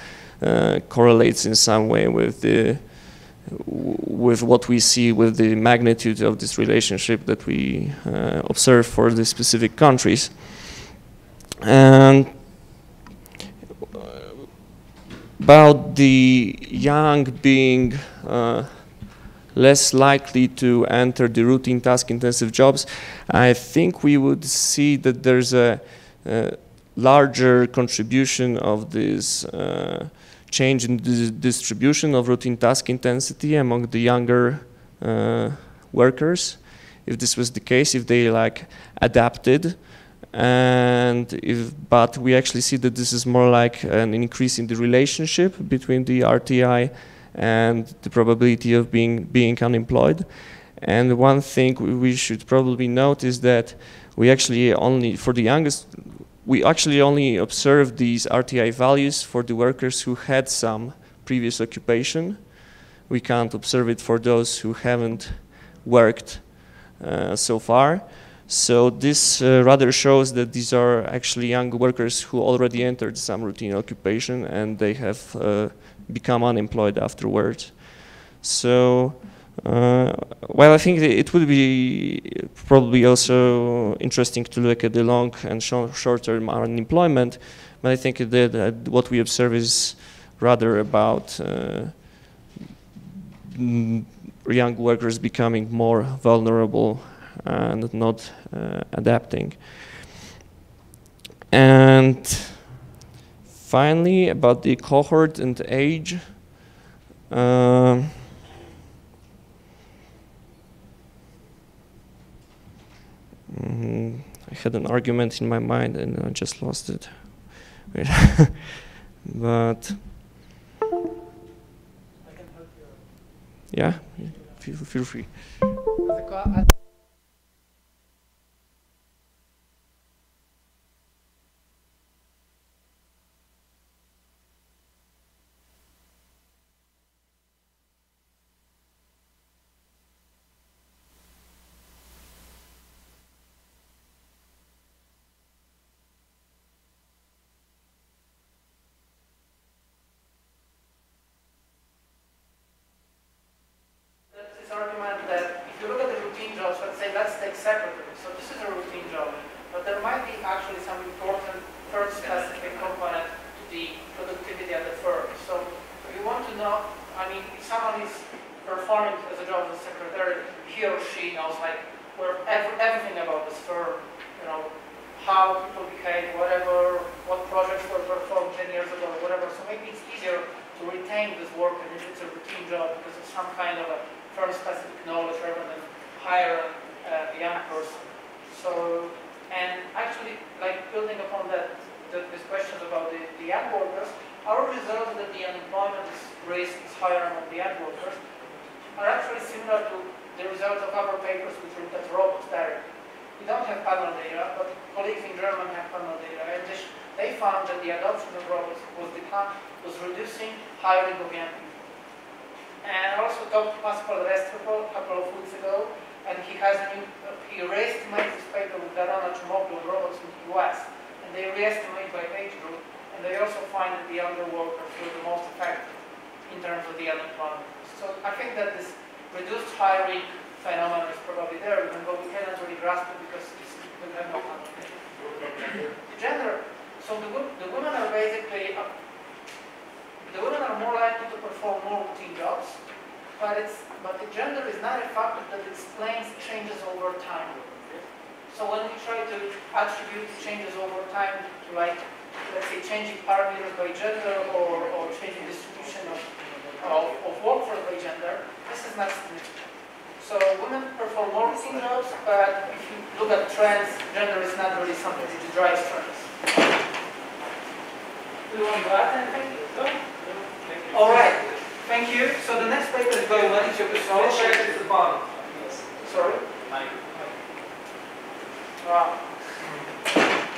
[SPEAKER 5] correlates in some way with what we see with the magnitude of this relationship that we observe for the specific countries. And about the young being less likely to enter the routine task-intensive jobs, I think we would see that there's a larger contribution of this change in the distribution of routine task intensity among the younger workers. If this was the case, if they adapted, but we actually see that this is more like an increase in the relationship between the RTI and the probability of being unemployed. And one thing we should probably note is that we actually only, for the youngest, we actually only observe these RTI values for the workers who had some previous occupation. We can't observe it for those who haven't worked so far. So this rather shows that these are actually young workers who already entered some routine occupation and they have become unemployed afterwards. So, well, I think it would be probably also interesting to look at the long and short-term unemployment, but I think that what we observe is rather about young workers becoming more vulnerable and not adapting. And finally, about the cohort and age, I had an argument in my mind and I just lost it. But yeah, feel free.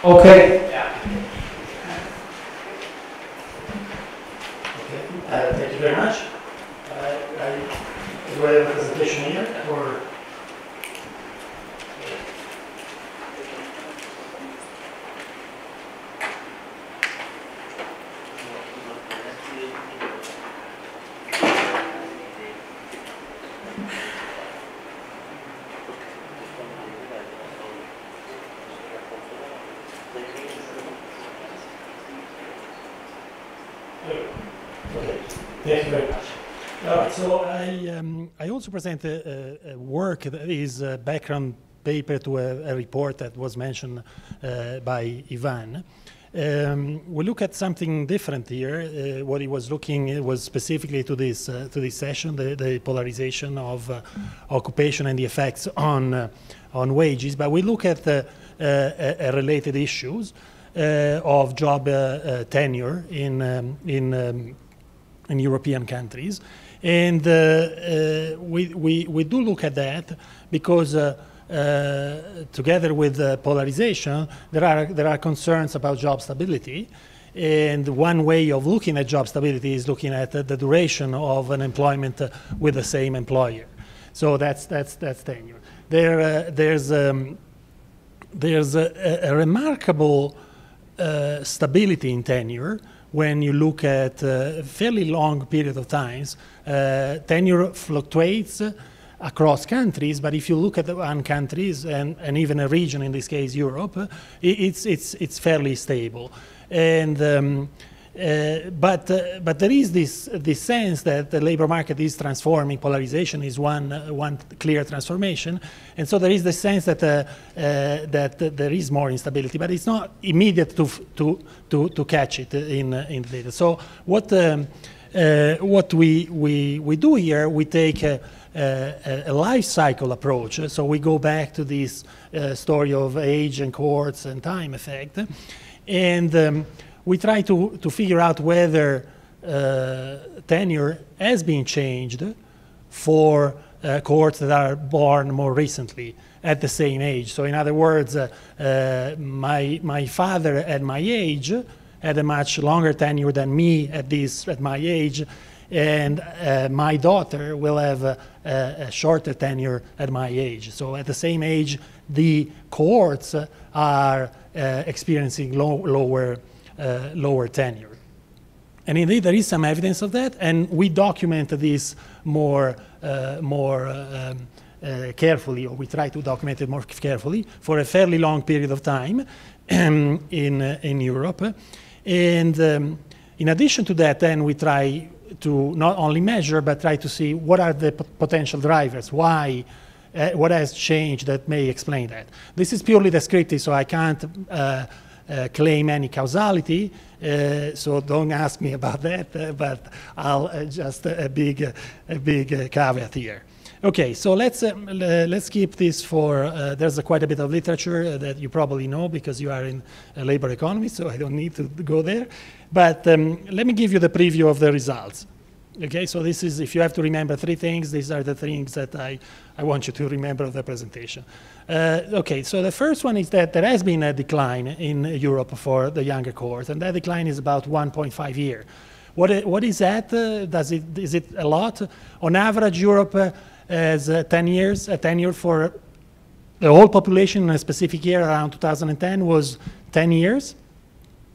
[SPEAKER 1] Okay.
[SPEAKER 9] Thank you very much. Do I have a presentation here or? Thank you very much. All right, so I also present a work that is a background paper to a report that was mentioned by Ivan. We look at something different here. What he was looking was specifically to this session, the polarization of occupation and the effects on wages. But we look at related issues of job tenure in European countries, and we do look at that because together with polarization, there are concerns about job stability, and one way of looking at job stability is looking at the duration of an employment with the same employer. So that's tenure. There's a remarkable stability in tenure. When you look at a fairly long period of times, tenure fluctuates across countries, but if you look at one countries and even a region, in this case Europe, it's fairly stable. And but there is this sense that the labor market is transforming. Polarization is one clear transformation, and so there is the sense that that there is more instability, but it's not immediate to catch it in the data. So what we do here, we take a life cycle approach. So we go back to this story of age and cohorts and time effect, and we try to figure out whether tenure has been changed for cohorts that are born more recently at the same age. So in other words, my father at my age had a much longer tenure than me at my age, and my daughter will have a shorter tenure at my age. So at the same age, the cohorts are experiencing lower tenure. And indeed, there is some evidence of that, and we document this more carefully, or we try to document it more carefully for a fairly long period of time in Europe. And in addition to that, then we try to not only measure, but try to see what are the potential drivers, why, what has changed that may explain that. This is purely descriptive, so I can't claim any causality, so don't ask me about that, but I'll just a big caveat here. Okay, so let's keep this for, there's quite a bit of literature that you probably know because you are in labor economy, so I don't need to go there. But let me give you the preview of the results. Okay, so this is, if you have to remember three things, these are the things that I want you to remember of the presentation. Okay, so the first one is that there has been a decline in Europe for the younger cohort, and that decline is about 1.5 years. What is that? Is it a lot? On average, Europe has 10 years, a tenure for the whole population in a specific year around 2010 was 10 years.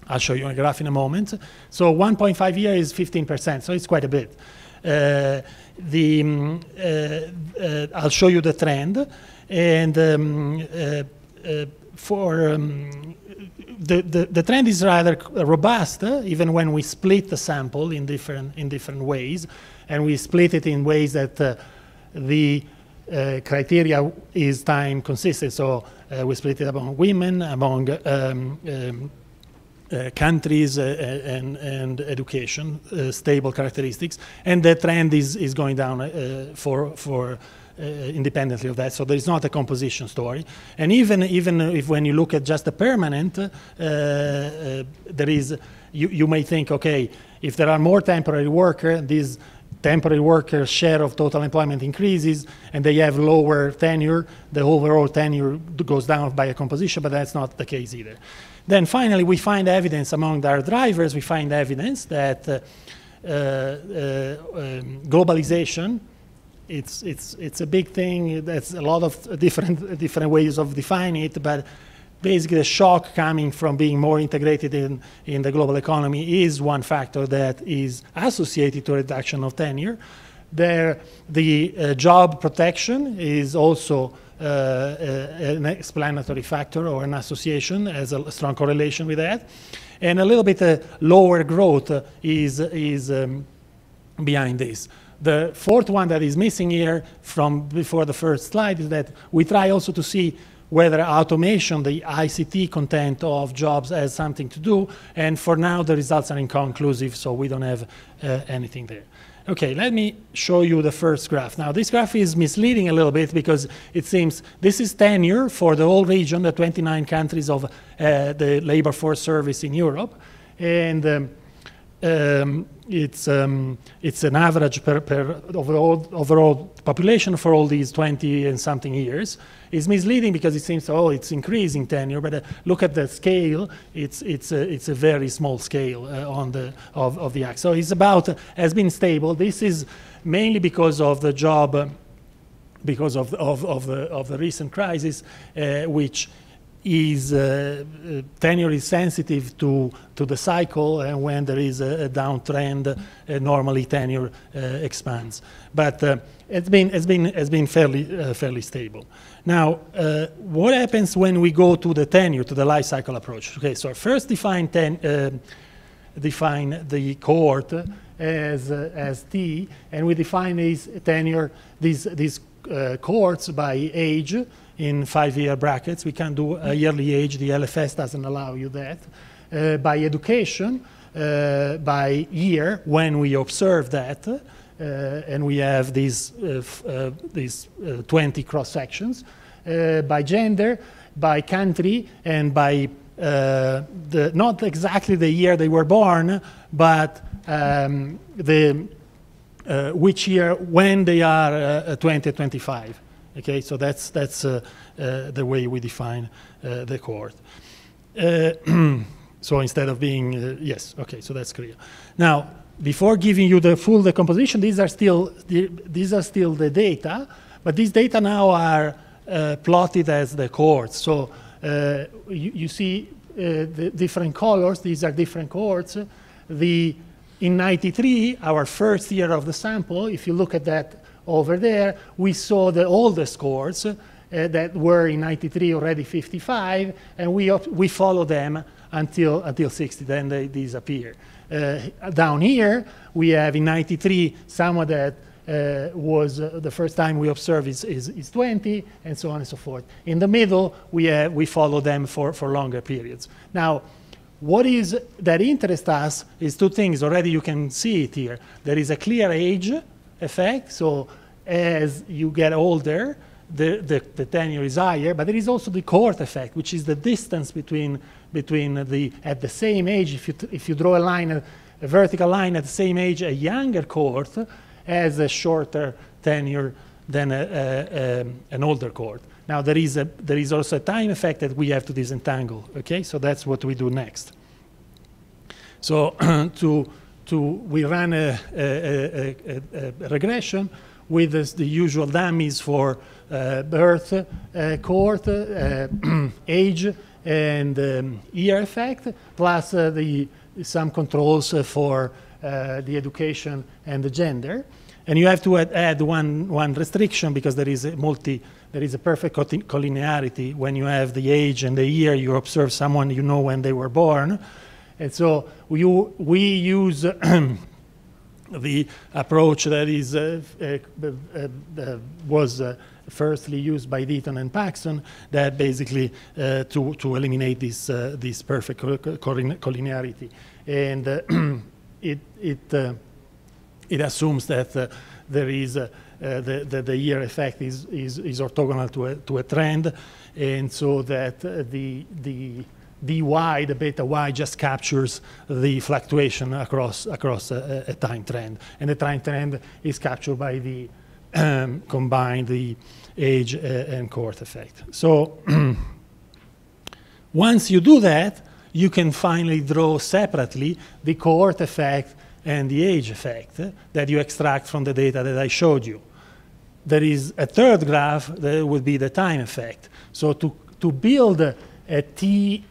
[SPEAKER 9] I'll show you a graph in a moment. So 1.5 years is 15%, so it's quite a bit. I'll show you the trend. And the trend is rather robust, even when we split the sample in different ways, and we split it in ways that the criteria is time consistent. So we split it among women, among countries and education, stable characteristics, and the trend is going down independently of that. So there is not a composition story. And even if when you look at just the permanent, there is, you may think, okay, if there are more temporary workers, these temporary workers' share of total employment increases and they have lower tenure, the overall tenure goes down by a composition, but that's not the case either. Then finally, we find evidence among our drivers, we find evidence that globalization, it's a big thing. That's a lot of different ways of defining it, but basically the shock coming from being more integrated in the global economy is one factor that is associated to reduction of tenure. The job protection is also an explanatory factor or an association, as a strong correlation with that. And a little bit lower growth is behind this. The fourth one that is missing here from before the first slide is that we try also to see whether automation, the ICT content of jobs, has something to do. And for now, the results are inconclusive, so we don't have anything there. Okay, let me show you the first graph. Now, this graph is misleading a little bit because it seems this is tenure for the whole region, the 29 countries of the labor force service in Europe. And it's an average per overall population for all these 20 and something years. It's misleading because it seems, oh, it's increasing tenure, but look at the scale. It's a very small scale of the axis. So it's has been stable. This is mainly because of the job, because of the recent crisis, which is tenure is sensitive to the cycle, and when there is a downtrend, normally tenure expands. But it's been fairly stable. Now, what happens when we go to the tenure, to the life cycle approach? Okay, so first define define the cohort as T, and we define these tenure, these cohorts by age in 5-year brackets. We can't do a yearly age. The LFS doesn't allow you that. By education, by year, when we observe that, and we have these 20 cross sections, by gender, by country, and by not exactly the year they were born, but which year when they are 20 or 25. Okay, so that's the way we define the cohort. So instead of being yes, okay, so that's clear. Now, before giving you the full decomposition, these are still the data, but these data now are plotted as the cohorts. So you see the different colors. These are different cohorts. In 93, our first year of the sample, if you look at that over there, we saw the oldest cohorts that were in 93 already 55, and we follow them until 60, then they disappear. Down here, we have in 93 someone that was the first time we observe is 20, and so on and so forth. In the middle, we follow them for longer periods. Now, what is that interests us is two things. Already you can see it here. There is a clear age effect, so as you get older, the tenure is higher, but there is also the cohort effect, which is the distance between at the same age. If you draw a vertical line at the same age, a younger cohort has a shorter tenure than an older cohort. Now there is also a time effect that we have to disentangle. Okay, so that's what we do next. So we run a regression with the usual dummies for birth cohort, age, and year effect, plus some controls for the education and the gender. And you have to add one restriction, because there is a perfect collinearity. When you have the age and the year, you observe someone you know when they were born. And so we use the approach that was firstly used by Deaton and Paxson, that basically to eliminate this perfect collinearity, and it assumes that there is the year effect is orthogonal to a trend, and so that the dy, the beta y, just captures the fluctuation across a time trend, and the time trend is captured by the combine the age and cohort effect. So once you do that, you can finally draw separately the cohort effect and the age effect that you extract from the data that I showed you. There is a third graph that would be the time effect. So to build a T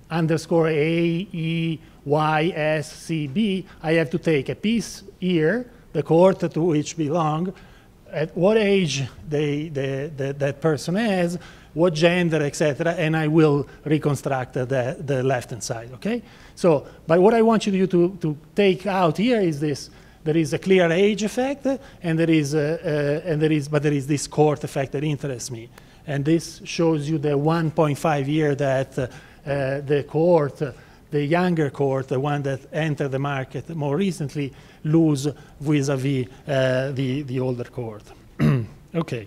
[SPEAKER 9] underscore A, E, Y, S, C, B, I have to take a piece here, the cohort to which belong, at what age that person has, what gender, etc., and I will reconstruct the left-hand side, okay? So, but what I want you to take out here is this: there is a clear age effect, and there is this cohort effect that interests me, and this shows you the 1.5 year that the cohort, the younger cohort, the one that entered the market more recently, lose vis-a-vis the older cohort. Okay.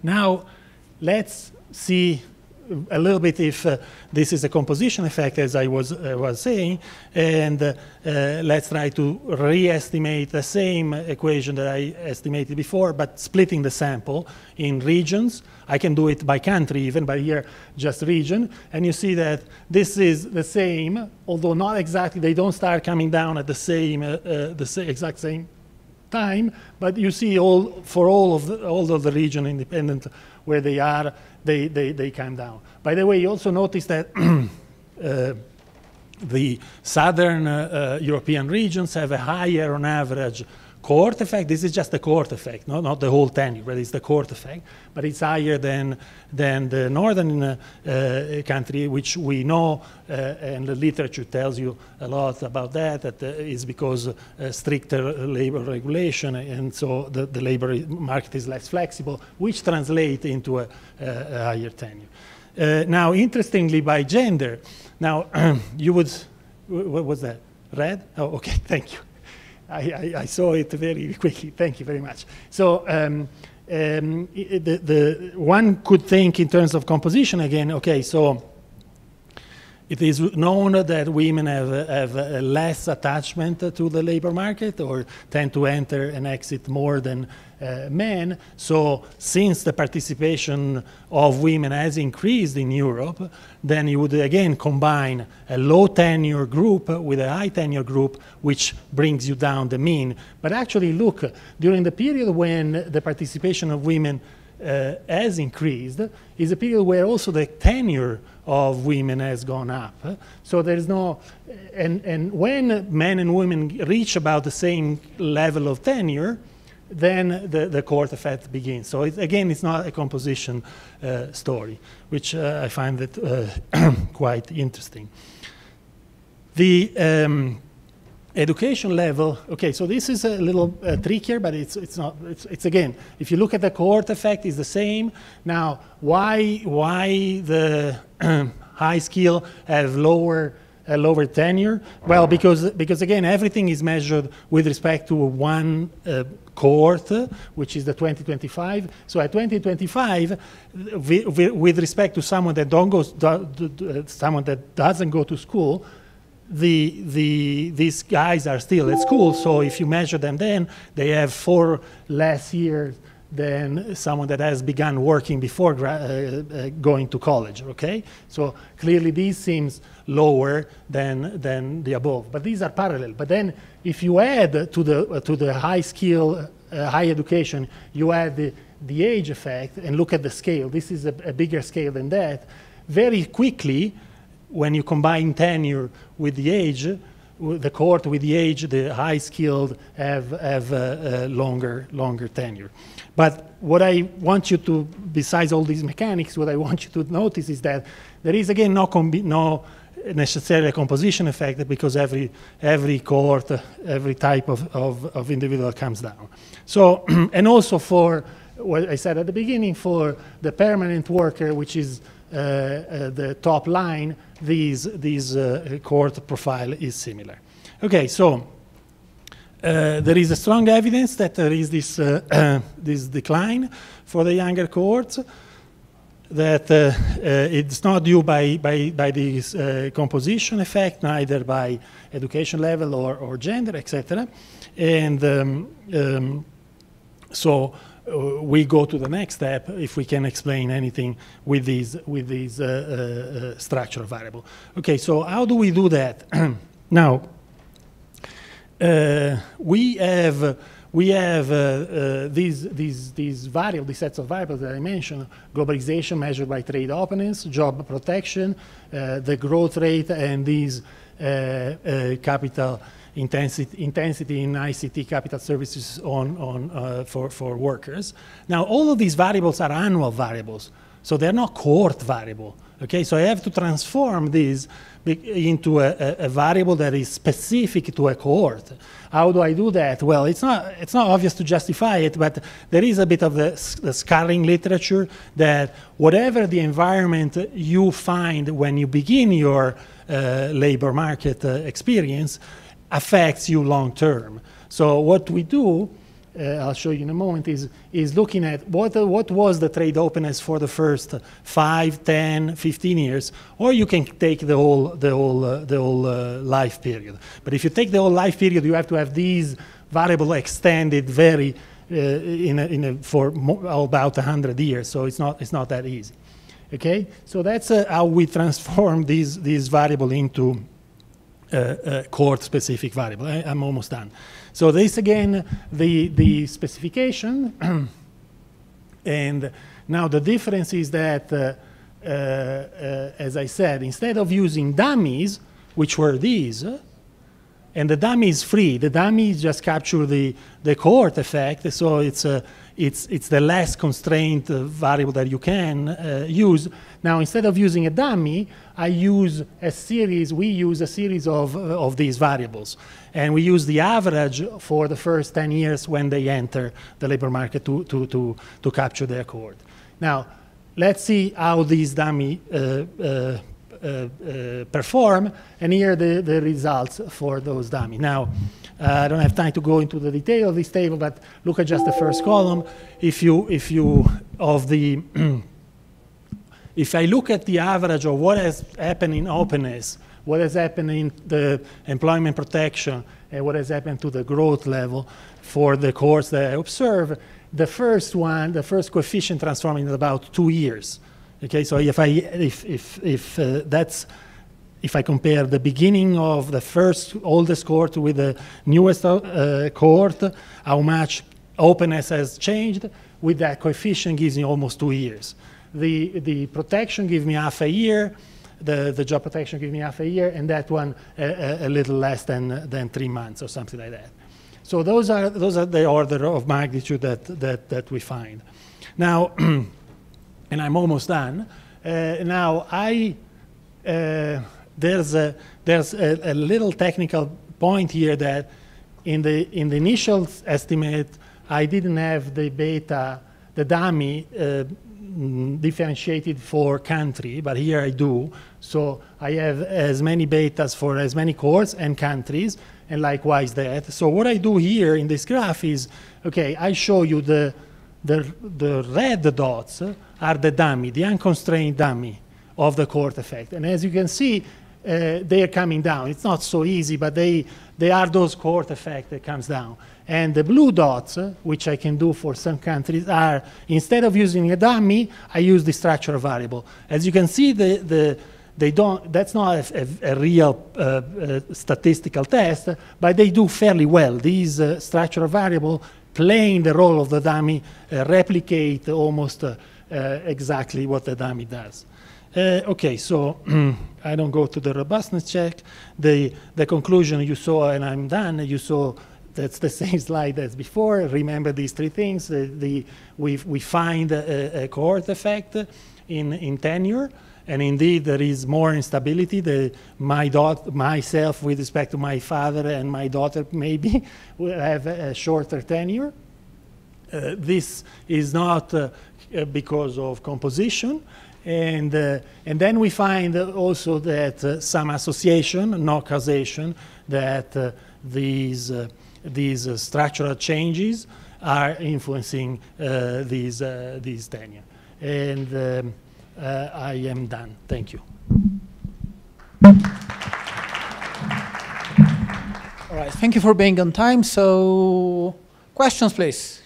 [SPEAKER 9] Now let's see a little bit if this is a composition effect, as I was saying, and let's try to re-estimate the same equation that I estimated before, but splitting the sample in regions. I can do it by country even, but here just region, and you see that this is the same, although not exactly. They don't start coming down at the exact same time, but you see for all of the region, independent where they are, they come down. By the way, you also notice that the southern European regions have a higher on average cohort effect. This is just the cohort effect, not the whole tenure, but it's the cohort effect. But it's higher than the northern country, which we know, and the literature tells you a lot about that is because stricter labor regulation, and so the labor market is less flexible, which translates into a higher tenure. Now, interestingly, by gender, now you would, what was that? Red? Oh, okay, thank you. I saw it very quickly. Thank you very much. So the one could think in terms of composition again. Okay, so it is known that women have a less attachment to the labor market, or tend to enter and exit more than men. So since the participation of women has increased in Europe, then you would again combine a low tenure group with a high tenure group, which brings you down the mean. But actually, look, during the period when the participation of women has increased, is a period where also the tenure of women has gone up. So there's no, and when men and women reach about the same level of tenure, then the cohort effect begins. So again, it's not a composition story, which I find that quite interesting. The education level, okay, so this is a little trickier, but it's not, it's again, if you look at the cohort effect, it's the same. Now, why the high skill have lower tenure? Well, because again, everything is measured with respect to one cohort, which is the 2025. So at 2025, with respect to someone that someone that doesn't go to school, these guys are still at school. So if you measure them, then they have 4 less years than someone that has begun working before going to college. Okay, so clearly this seems lower than the above, but these are parallel. But then if you add to the high skill, high education, you add the age effect and look at the scale. This is a bigger scale than that. Very quickly, when you combine tenure with the age, the cohort with the age, the high skilled have longer tenure. But what I want you to, besides all these mechanics, what I want you to notice is that there is again no necessarily a composition effect, because every cohort, every type of individual comes down. So, and also for what I said at the beginning, for the permanent worker, which is the top line, these cohort profile is similar. Okay, so there is a strong evidence that there is this decline for the younger cohorts, that it's not due by this composition effect, neither by education level or gender, etc. And so we go to the next step if we can explain anything with these structural variable. Okay, so how do we do that? Now, we have these variables, these sets of variables that I mentioned: globalization measured by trade openness, job protection, the growth rate, and these capital intensity in ICT capital services for workers. Now, all of these variables are annual variables, so they're not cohort variable. Okay, so I have to transform these into a variable that is specific to a cohort. How do I do that? Well, it's not obvious to justify it, but there is a bit of the scarring literature that whatever the environment you find when you begin your labor market experience affects you long term. So what we do, I'll show you in a moment, is looking at what was the trade openness for the first 5, 10, 15 years, or you can take the whole life period. But if you take the whole life period, you have to have these variables extended very for about 100 years. So it's not that easy. Okay, so that's how we transform these variable into cohort-specific variable. I'm almost done. So this again, the specification, and now the difference is that, as I said, instead of using dummies, which were these, and the dummy is free. The dummy just capture the cohort effect, so it's the less constrained variable that you can use. Now, instead of using a dummy, we use a series of these variables. And we use the average for the first 10 years when they enter the labor market to capture their cohort. Now, let's see how these dummy perform, and here are the results for those dummy. Now, I don't have time to go into the detail of this table, but look at just the first column. If I look at the average of what has happened in openness, what has happened in the employment protection, and what has happened to the growth level for the cohorts that I observe, the first coefficient transforming in about 2 years. Okay, so if I compare the beginning of the first oldest cohort with the newest cohort, how much openness has changed, with that coefficient gives me almost 2 years. The protection gives me half a year, the job protection gives me half a year, and that one a little less than 3 months or something like that. So those are the order of magnitude that we find. Now, and I'm almost done. Now there's a little technical point here that in the initial estimate I didn't have the beta, the dummy differentiated for country, but here I do. So I have as many betas for as many cohorts and countries, and likewise that. So what I do here in this graph is, okay, I show you the red dots are the dummy, the unconstrained dummy of the cohort effect. And as you can see, they are coming down. It's not so easy, but they are those cohort effect that comes down. And the blue dots, which I can do for some countries, are, instead of using a dummy, I use the structural variable. As you can see, that's not a real statistical test, but they do fairly well. These structural variable playing the role of the dummy replicate almost exactly what the dummy does. Okay, so I don't go to the robustness check. The conclusion you saw, and I'm done, you saw that's the same slide as before. Remember these three things. We find a cohort effect in tenure, and indeed there is more instability. Myself with respect to my father and my daughter maybe will have a shorter tenure. This is not because of composition. And then we find also that some association, no causation, that these structural changes are influencing these tenure. And I am done. Thank you.
[SPEAKER 1] All right, thank you for being on time. So, questions, please.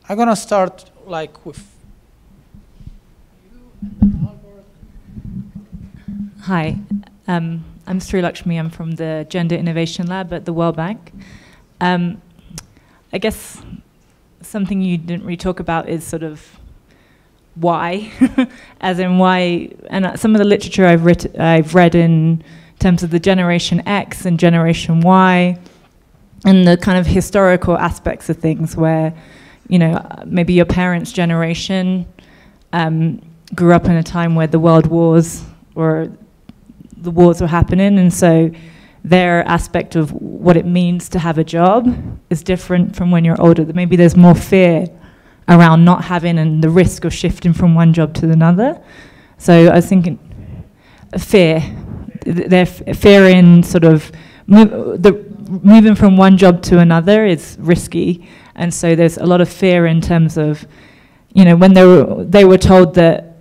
[SPEAKER 1] I'm gonna start with you and then Albert.
[SPEAKER 10] Hi, I'm Sri Lakshmi. I'm from the Gender Innovation Lab at the World Bank. I guess something you didn't really talk about is sort of why, as in why, and some of the literature I've read in terms of the Generation X and Generation Y, and the kind of historical aspects of things where, you know, maybe your parents' generation grew up in a time where the world wars or the wars were happening, and so their aspect of what it means to have a job is different from when you're older. Maybe there's more fear around not having and the risk of shifting from one job to another. So I was thinking, fear. They're fearing sort of moving from one job to another is risky. And so there's a lot of fear in terms of, you know, when they were told that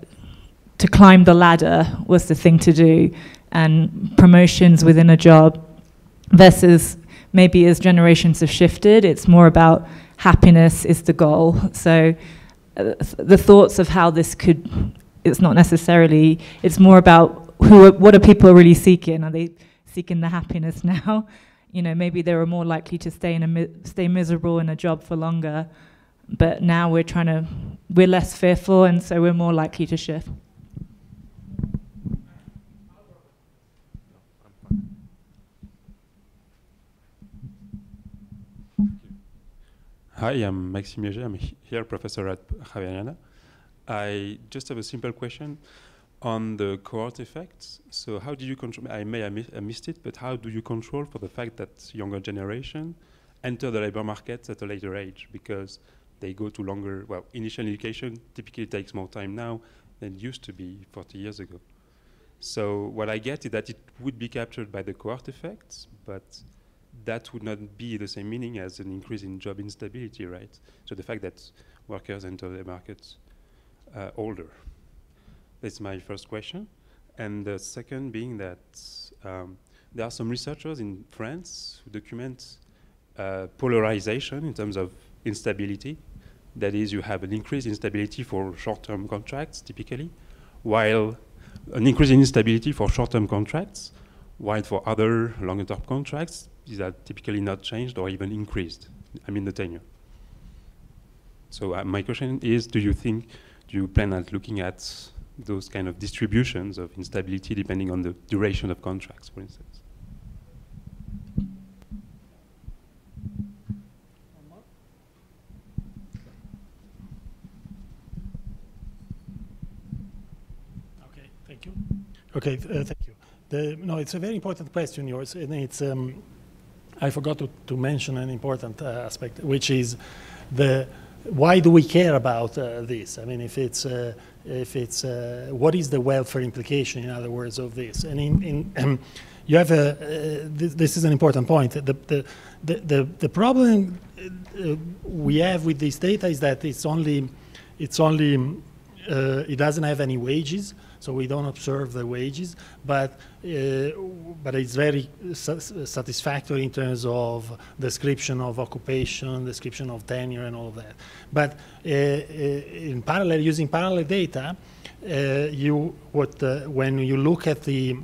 [SPEAKER 10] to climb the ladder was the thing to do, and promotions within a job, versus maybe as generations have shifted, it's more about happiness is the goal. So the thoughts of how this could, it's not necessarily, it's more about what are people really seeking? Are they seeking the happiness now? You know, maybe they were more likely to stay miserable in a job for longer, but now we're less fearful, and so we're more likely to shift.
[SPEAKER 11] Hi, I'm Maxime Léger. I'm here professor at Javeriana. I just have a simple question on the cohort effects. So how do you control, I missed it, but how do you control for the fact that younger generation enter the labor market at a later age because they go to longer, well, initial education typically takes more time now than it used to be 40 years ago. So what I get is that it would be captured by the cohort effects, but that would not be the same meaning as an increase in job instability, right? So the fact that workers enter the market older. That's my first question. And the second being that there are some researchers in France who document polarization in terms of instability. That is, you have an increase in instability for short-term contracts, typically, while an increase in instability for short-term contracts, while for other longer-term contracts, these are typically not changed or even increased, I mean the tenure. So my question is, do you plan on looking at those kind of distributions of instability depending on the duration of contracts, for instance?
[SPEAKER 9] Okay, thank you. Okay, thank you. No, it's a very important question, yours, and it's. I forgot to mention an important aspect, which is why do we care about this? I mean, if it's what is the welfare implication, in other words, of this? And you have this is an important point. The problem we have with this data is that it doesn't have any wages. So we don't observe the wages, but it's very satisfactory in terms of description of occupation, description of tenure, and all of that. But in parallel, using parallel data, when you look at the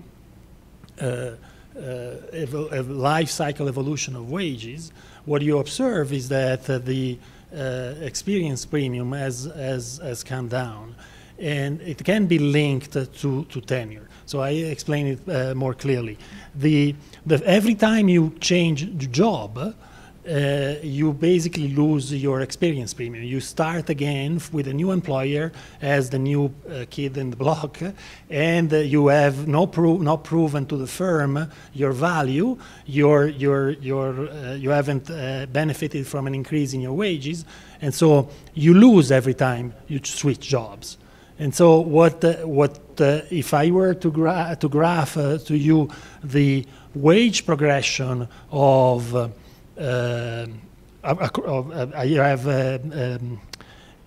[SPEAKER 9] life cycle evolution of wages, what you observe is that the experience premium has come down. And it can be linked to tenure. So I explain it more clearly. Every time you change job, you basically lose your experience premium. You start again with a new employer as the new kid in the block, and you have not proven to the firm your value. You haven't benefited from an increase in your wages, and so you lose every time you switch jobs. And so if I were to graph to you the wage progression of you have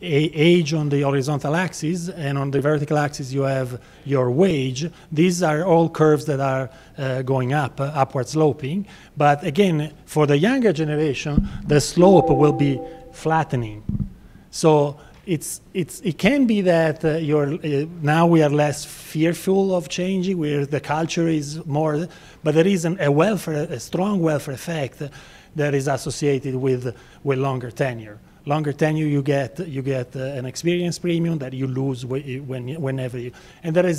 [SPEAKER 9] age on the horizontal axis, and on the vertical axis you have your wage. These are all curves that are going up, upward sloping. But again, for the younger generation, the slope will be flattening. So it can be that now we are less fearful of changing, where the culture is more, but there is a strong welfare effect that is associated with longer tenure. Longer tenure, you get an experience premium that you lose whenever you. And there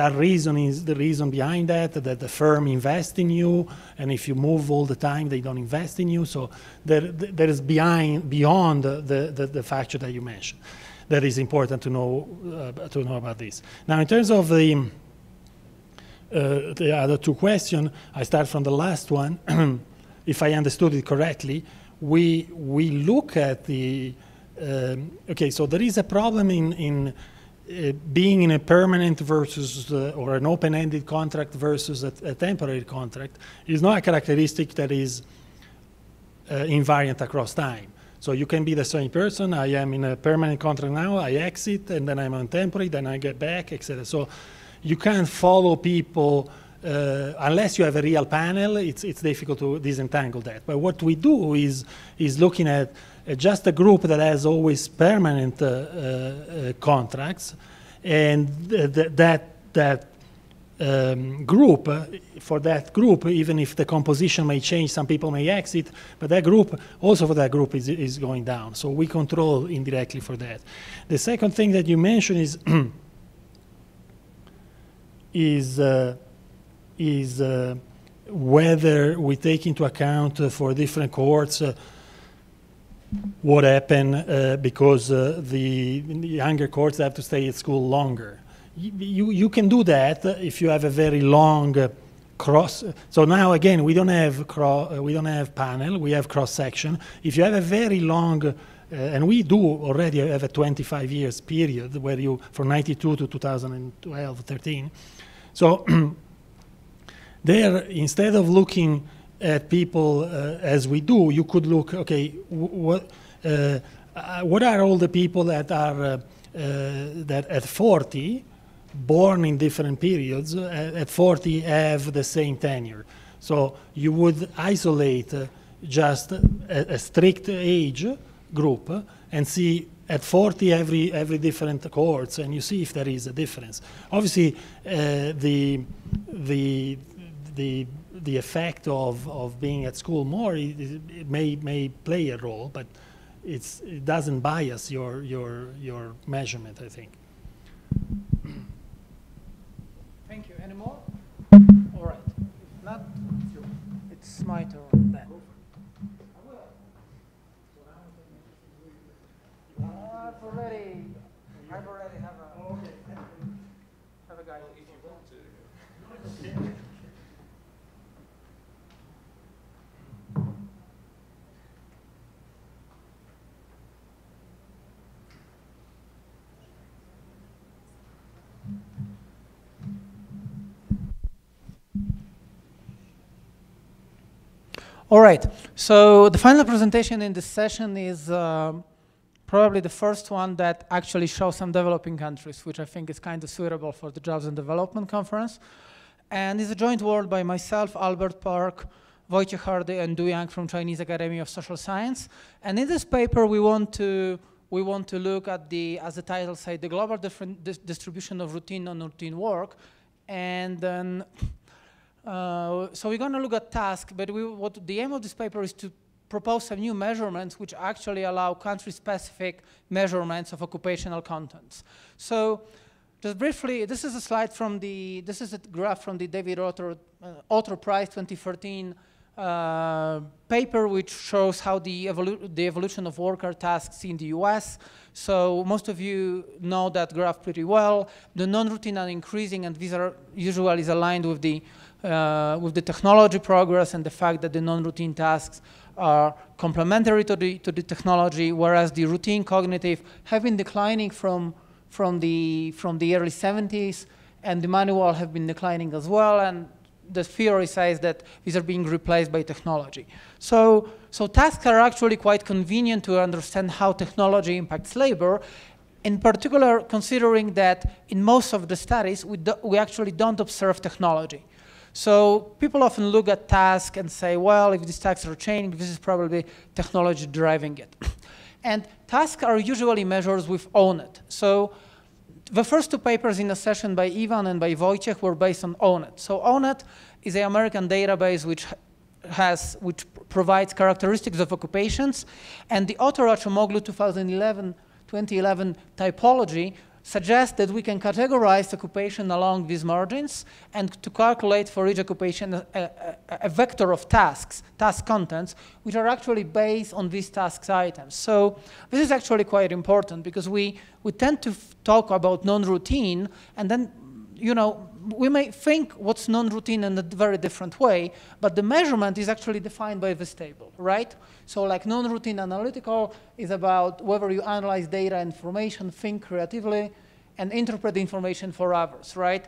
[SPEAKER 9] are reasons. The reason behind that the firm invests in you, and if you move all the time, they don't invest in you. So there is beyond the factor that you mentioned. That is important to know about this. Now, in terms of the other two questions, I start from the last one. If I understood it correctly. We look at the okay. So there is a problem in being in a permanent versus or an open-ended contract versus a temporary contract. Is not a characteristic that is invariant across time. So you can be the same person. I am in a permanent contract now. I exit, and then I'm on temporary. Then I get back, etc. So you can't follow people. Unless you have a real panel, it's difficult to disentangle that. But what we do is looking at just a group that has always permanent contracts, and that group, for that group, even if the composition may change, some people may exit, but that group, also for that group, is going down. So we control indirectly for that. The second thing that you mentioned is whether we take into account for different cohorts what happened because the younger cohorts have to stay at school longer. You can do that if you have a very long cross. So now again, we don't have panel, we have cross section. If you have a very long, and we do already have a 25 years period where you from 92 to 2012, 13. So there, instead of looking at people as we do, you could look, okay, what are all the people that are that at 40, born in different periods, at 40 have the same tenure. So you would isolate just a strict age group and see at 40 every different cohorts, and you see if there is a difference. Obviously, the effect of being at school more, it may play a role, but it doesn't bias your measurement, I think.
[SPEAKER 1] Thank you. Any more? All right. If not, it's my turn then. I've already have a guide. If you want to. All right, so the final presentation in this session is probably the first one that actually shows some developing countries, which I think is kind of suitable for the Jobs and Development Conference. And it's a joint work by myself, Albert Park, Wojciech Hardy, and Du Yang from Chinese Academy of Social Science. And in this paper, we want to look at as the title says, the global distribution of routine and non-routine work. And then so we're going to look at tasks, but what the aim of this paper is to propose some new measurements which actually allow country-specific measurements of occupational contents. So just briefly, this is a slide from this is a graph from the David Autor Prize 2013 paper, which shows how the evolution of worker tasks in the US. So most of you know that graph pretty well. The non-routine are increasing, and these are usually aligned with the technology progress and the fact that the non-routine tasks are complementary to the technology, whereas the routine cognitive have been declining from the early 70s, and the manual have been declining as well, and the theory says that these are being replaced by technology. So tasks are actually quite convenient to understand how technology impacts labor, in particular considering that in most of the studies we actually don't observe technology. So people often look at tasks and say, well, if these tasks are changing, this is probably technology driving it. And tasks are usually measured with ONET. So the first two papers in a session by Ivan and by Wojciech were based on ONET. So ONET is an American database which provides characteristics of occupations, and the Autor Acemoglu 2011 typology suggests that we can categorize occupation along these margins and to calculate for each occupation a vector of tasks, task contents, which are actually based on these tasks items. So this is actually quite important because we tend to talk about non-routine, and then, you know, we may think what's non-routine in a very different way, but the measurement is actually defined by this table, right? So like non-routine analytical is about whether you analyze data, information, think creatively, and interpret the information for others, right?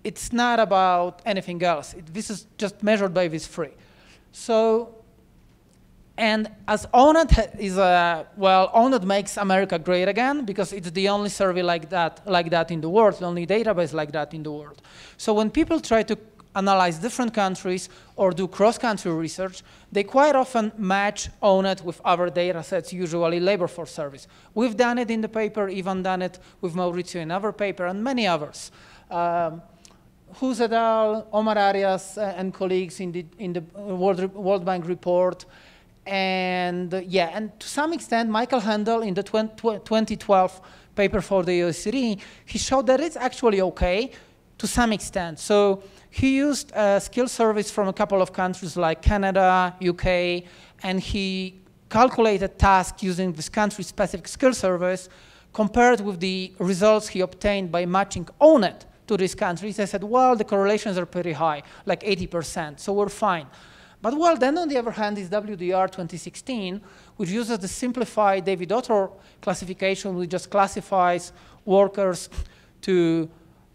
[SPEAKER 1] It's not about anything else. This is just measured by these three. So, and as ONET is well, ONET makes America great again because it's the only survey like that in the world, the only database like that in the world. So when people try to analyze different countries or do cross-country research, they quite often match ONET with other data sets, usually labor force service. We've done it in the paper, Ivan done it with Mauricio in our paper, and many others. Hughes et al., Omar Arias and colleagues in the World Bank report. And yeah, and to some extent, Michael Handel in the 2012 paper for the OECD, he showed that it's actually okay to some extent. So he used a skill surveys from a couple of countries like Canada, UK, and he calculate a task using this country-specific skill surveys compared with the results he obtained by matching ONET to these countries. I said, well, the correlations are pretty high, like 80%, so we're fine. But well, then on the other hand is WDR 2016, which uses the simplified David-Autor classification, which just classifies workers to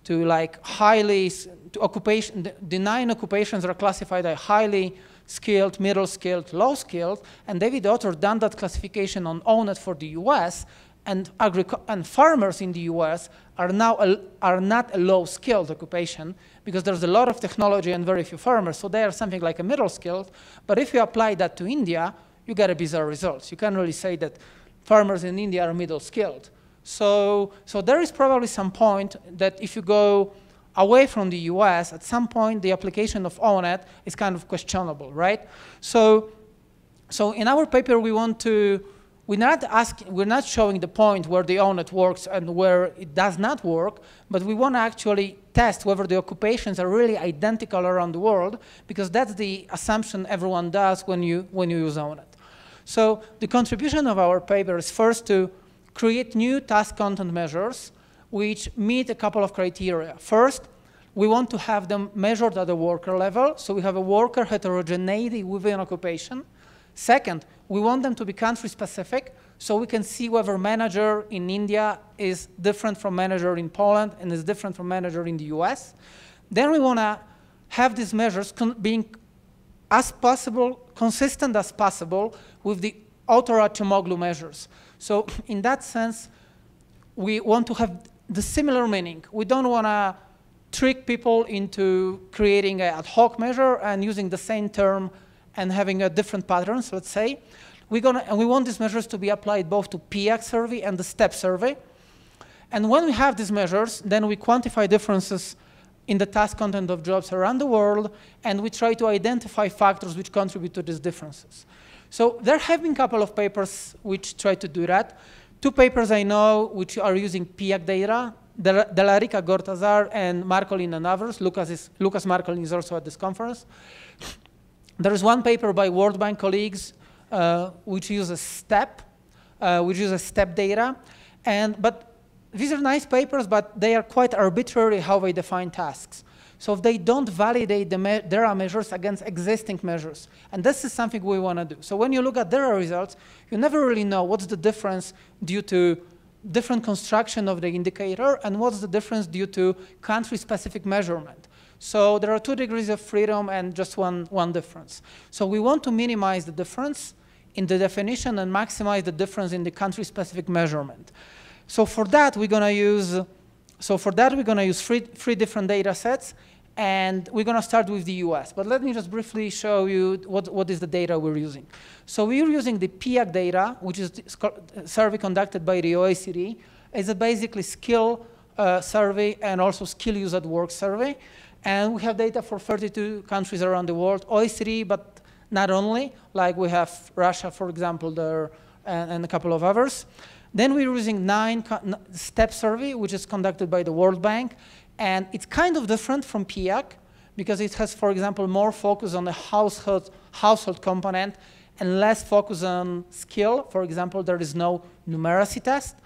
[SPEAKER 1] like highly, to occupation, the 9 occupations are classified as highly skilled, middle skilled, low skilled, and David-Autor done that classification on ONET for the US, and farmers in the US are not a low skilled occupation because there's a lot of technology and very few farmers, so they are something like a middle skilled. But if you apply that to India, you get a bizarre results. You can't really say that farmers in India are middle skilled. So there is probably some point that if you go away from the US, at some point the application of ONET is kind of questionable, right? So in our paper we're not showing the point where the ONET works and where it does not work, but we want to actually test whether the occupations are really identical around the world, because that's the assumption everyone does when you use ONET. So the contribution of our paper is first to create new task content measures which meet a couple of criteria. First, we want to have them measured at the worker level, so we have a worker heterogeneity within occupation. Second, we want them to be country specific, so we can see whether manager in India is different from manager in Poland and is different from manager in the US. Then we want to have these measures being as possible, consistent as possible with the Autor-Acemoglu measures. So in that sense, we want to have the similar meaning. We don't want to trick people into creating an ad hoc measure and using the same term and having a different patterns, let's say. And we want these measures to be applied both to PIAC survey and the STEP survey. And when we have these measures, then we quantify differences in the task content of jobs around the world, and we try to identify factors which contribute to these differences. So there have been a couple of papers which try to do that. 2 papers I know which are using PIAC data, Delarica Gortazar and Marcolin and others. Lucas Marcolin is also at this conference. There is one paper by World Bank colleagues which uses STEP, data. But these are nice papers, but they are quite arbitrary how they define tasks. So if they don't validate their measures against existing measures. And this is something we want to do. So when you look at their results, you never really know what's the difference due to different construction of the indicator and what's the difference due to country-specific measurement. So there are 2 degrees of freedom and just one difference. So we want to minimize the difference in the definition and maximize the difference in the country-specific measurement. So for that, we're going to use three different data sets, and we're going to start with the US. But let me just briefly show you what is the data we're using. So we're using the PIAC data, which is a survey conducted by the OECD. It's a basically skill survey and also skill use at work survey. And we have data for 32 countries around the world, OECD, but not only, like we have Russia, for example, there, and a couple of others. Then we're using 9 STEP survey, which is conducted by the World Bank. And it's kind of different from PIAC because it has, for example, more focus on the household component and less focus on skill. For example, there is no numeracy test,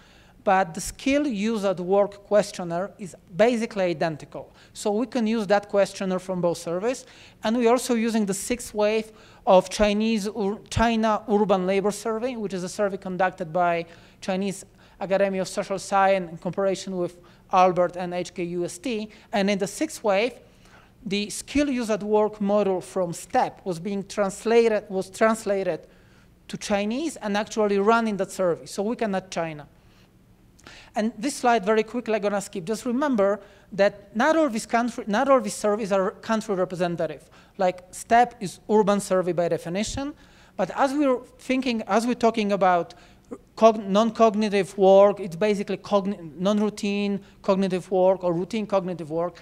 [SPEAKER 1] but the skill used at work questionnaire is basically identical. So we can use that questionnaire from both surveys. And we're also using the 6th wave of China Urban Labor Survey, which is a survey conducted by Chinese Academy of Social Science in cooperation with Albert and HKUST. And in the 6th wave, the skill use at work model from STEP was translated to Chinese and actually run in that survey. So we can add China. And this slide, very quickly, I'm going to skip. Just remember that not all these surveys are country representative. Like STEP is urban survey by definition, but as we're talking about non-cognitive work, it's basically non-routine cognitive work or routine cognitive work.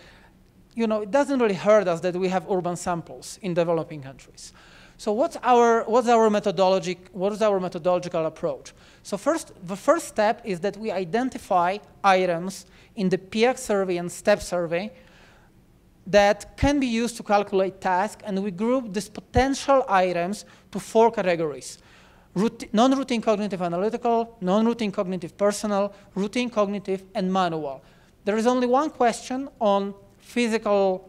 [SPEAKER 1] You know, it doesn't really hurt us that we have urban samples in developing countries. So what's our methodological approach? So the first step is that we identify items in the PIAC survey and STEP survey that can be used to calculate tasks, and we group these potential items to 4 categories. non-routine cognitive analytical, non-routine cognitive personal, routine cognitive, and manual. There is only one question on physical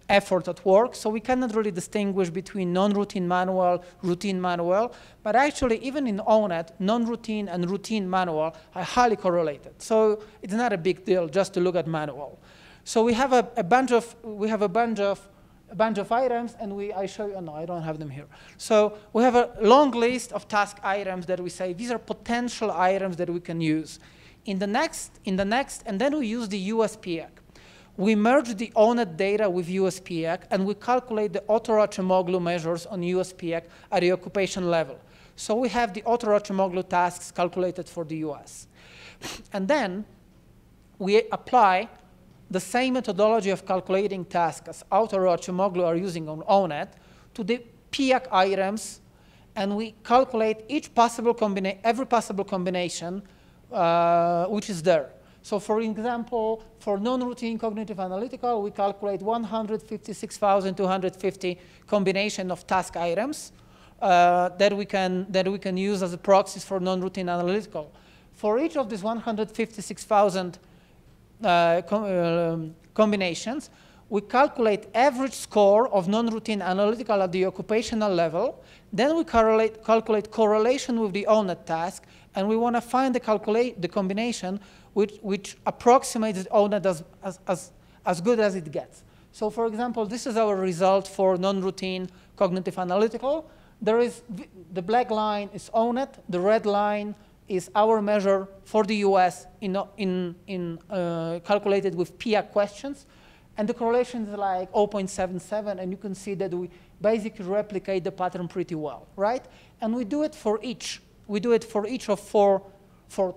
[SPEAKER 1] effort at work, so we cannot really distinguish between non-routine manual, routine manual, but actually even in ONET, non-routine and routine manual are highly correlated. So it's not a big deal just to look at manual. So we have a bunch of items, and I show you. Oh no, I don't have them here. So we have a long list of task items that we say these are potential items that we can use. In the next, and then we use the USPEC. We merge the ONET data with USPEC, and we calculate the Otor-Acemoglu measures on USPEC at the occupation level. So we have the Otor-Acemoglu tasks calculated for the US. And then we apply the same methodology of calculating tasks as Otor-Acemoglu are using on ONET to the PEAC items, and we calculate every possible combination which is there. So for example, for non-routine cognitive analytical, we calculate 156,250 combination of task items that we can use as a proxies for non-routine analytical. For each of these 156,000 combinations, we calculate average score of non-routine analytical at the occupational level. Then we calculate correlation with the ONET task, and we want to find the combination which approximates ONET as good as it gets. So for example, this is our result for non-routine cognitive analytical. There is the black line is ONET, the red line is our measure for the US calculated with PEAC questions. And the correlation is like 0.77, and you can see that we basically replicate the pattern pretty well, right? And we do it for each. We do it for each of four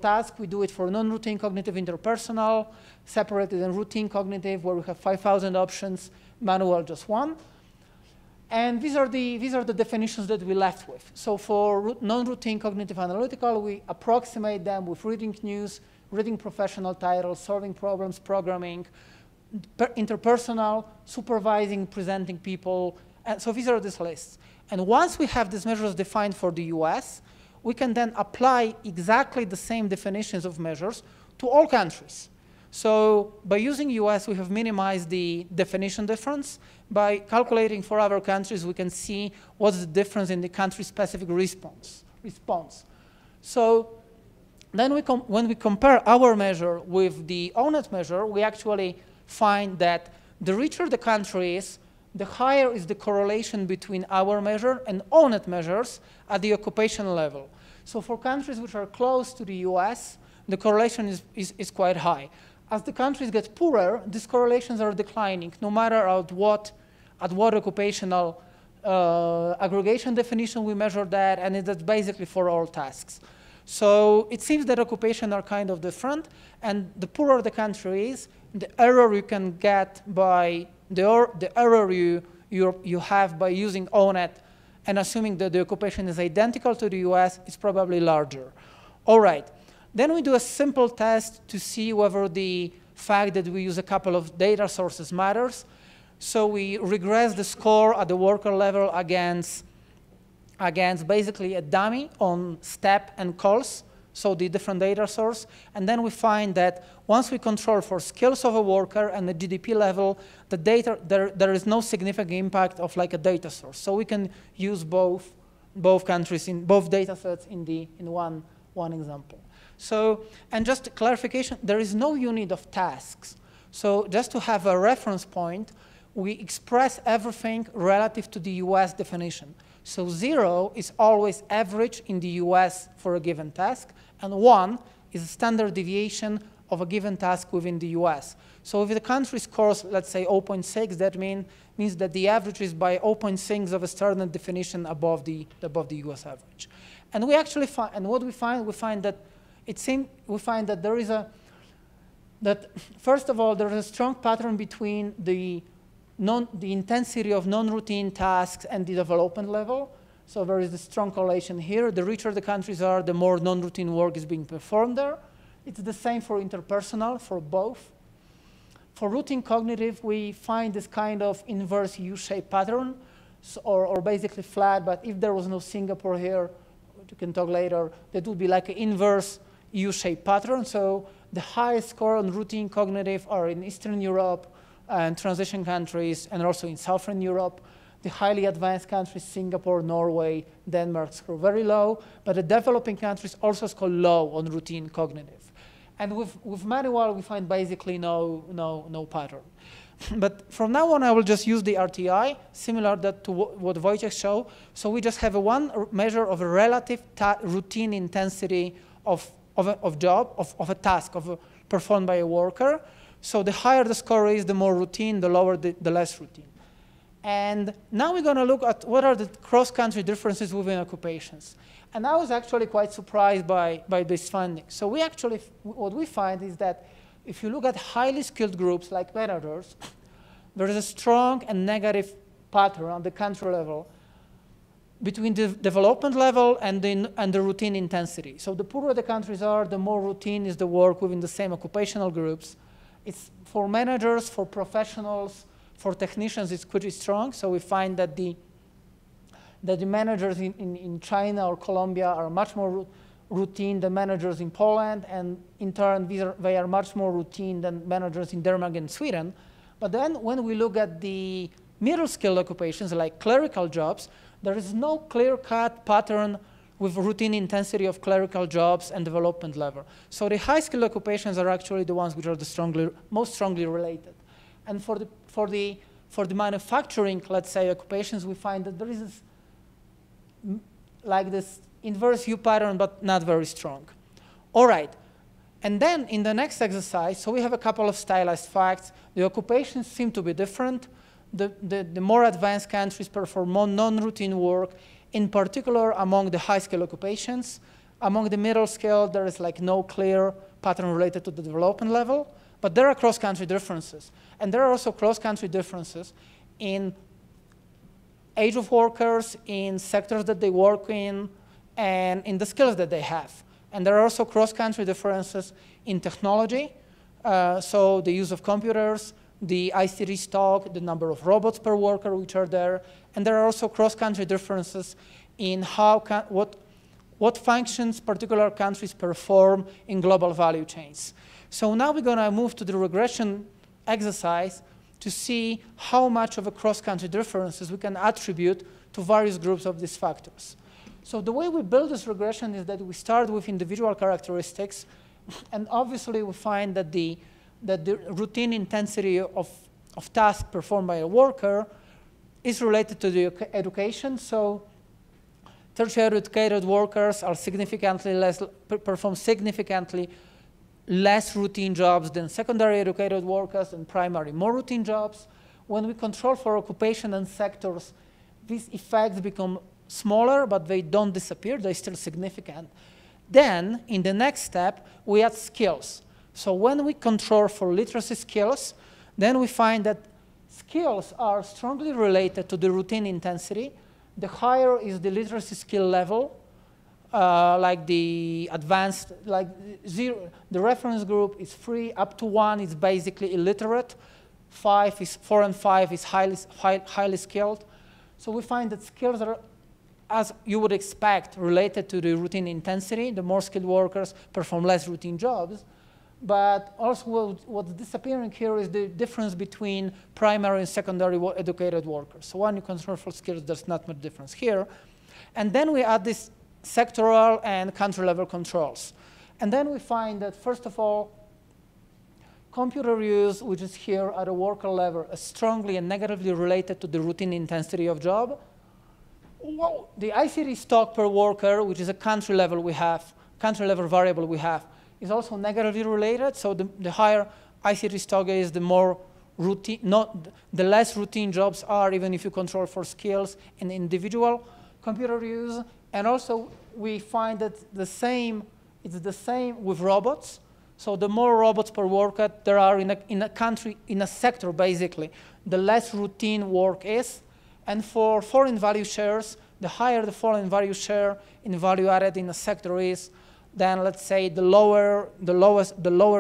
[SPEAKER 1] tasks. We do it for non-routine cognitive interpersonal, separated and routine cognitive, where we have 5,000 options, manual just one. And these are the definitions that we left with. So for non-routine cognitive analytical, we approximate them with reading news, reading professional titles, solving problems, programming, interpersonal, supervising, presenting people. And so these are these lists. And once we have these measures defined for the US, we can then apply exactly the same definitions of measures to all countries. So by using US, we have minimized the definition difference. By calculating for other countries, we can see what's the difference in the country-specific response. So then when we compare our measure with the ONET measure, we actually find that the richer the country is, the higher is the correlation between our measure and ONET measures at the occupational level. So for countries which are close to the US, the correlation is quite high. As the countries get poorer, these correlations are declining, no matter at what occupational aggregation definition we measure that, and that's basically for all tasks. So it seems that occupations are kind of different, and the poorer the country is, the error you can get by the error you have by using ONET and assuming that the occupation is identical to the US is probably larger. All right. Then we do a simple test to see whether the fact that we use a couple of data sources matters. So we regress the score at the worker level against basically a dummy on step and calls, so the different data source. And then we find that once we control for skills of a worker and the GDP level, the data, there is no significant impact of like a data source. So we can use both countries in both data sets in one example. So, and just a clarification, there is no unit of tasks. So just to have a reference point, we express everything relative to the US definition. So 0 is always average in the US for a given task, and 1 is a standard deviation of a given task within the US. So if the country scores, let's say 0.6, that means that the average is by 0.6 of a standard definition above the US average. And we actually find, and what we find that there is first of all, there is a strong pattern between the intensity of non-routine tasks and the development level. So there is a strong correlation here. The richer the countries are, the more non-routine work is being performed there. It's the same for interpersonal, for both. For routine cognitive, we find this kind of inverse U-shaped pattern, or basically flat, but if there was no Singapore here, you can talk later, that would be like an inverse U-shaped pattern. So the highest score on routine cognitive are in Eastern Europe and transition countries, and also in Southern Europe. The highly advanced countries, Singapore, Norway, Denmark, score very low, but the developing countries also score low on routine cognitive. And with manual, we find basically no pattern. But from now on, I will just use the RTI, similar to what Wojciech showed. So we just have one measure of a relative routine intensity of a task performed by a worker. So the higher the score is, the more routine, the lower the less routine. And now we're going to look at what are the cross-country differences within occupations. And I was actually quite surprised by this finding. So what we find is that if you look at highly skilled groups like managers, there is a strong and negative pattern on the country level between the development level and the routine intensity. So the poorer the countries are, the more routine is the work within the same occupational groups. It's for managers, for professionals, for technicians, it's pretty strong. So we find that the managers in China or Colombia are much more routine than managers in Poland, and in turn, they are much more routine than managers in Denmark and Sweden. But then when we look at the middle-skilled occupations like clerical jobs, there is no clear-cut pattern with routine intensity of clerical jobs and development level. So the high-skilled occupations are actually the ones which are most strongly related. And for the manufacturing, let's say, occupations, we find that there is this inverse U pattern, but not very strong. All right. And then in the next exercise, so we have a couple of stylized facts. The occupations seem to be different. The more advanced countries perform more non-routine work, in particular among the high-skill occupations. Among the middle scale, there is like no clear pattern related to the development level, but there are cross-country differences. And there are also cross-country differences in age of workers, in sectors that they work in, and in the skills that they have. And there are also cross-country differences in technology, so the use of computers, the ICT stock, the number of robots per worker which are there, and there are also cross-country differences in what functions particular countries perform in global value chains. So now we're going to move to the regression exercise to see how much of a cross-country differences we can attribute to various groups of these factors. So the way we build this regression is that we start with individual characteristics, and obviously we find that the routine intensity of tasks performed by a worker is related to the education. So tertiary educated workers are perform significantly less routine jobs than secondary educated workers, and primary more routine jobs. When we control for occupation and sectors, these effects become smaller, but they don't disappear, they're still significant. Then, in the next step, we add skills. So when we control for literacy skills, then we find that skills are strongly related to the routine intensity. The higher is the literacy skill level, like the advanced, like 0, the reference group is 3, up to 1 is basically illiterate, 4 and 5 is highly skilled. So we find that skills are, as you would expect, related to the routine intensity. The more skilled workers perform less routine jobs. But also what's disappearing here is the difference between primary and secondary educated workers. So when you control for skills, there's not much difference here. And then we add this sectoral and country level controls. And then we find that, first of all, computer use, which is here at a worker level, is strongly and negatively related to the routine intensity of job. Well, the ICT stock per worker, which is a country level variable we have, is also negatively related. So the higher ICT stock is, the more routine, the less routine jobs are, even if you control for skills and individual computer use. And also we find that it's the same with robots. So the more robots per worker there are in a country, in a sector basically, the less routine work is. And for foreign value shares, the higher the foreign value share in value added in a sector is, then let's say the lower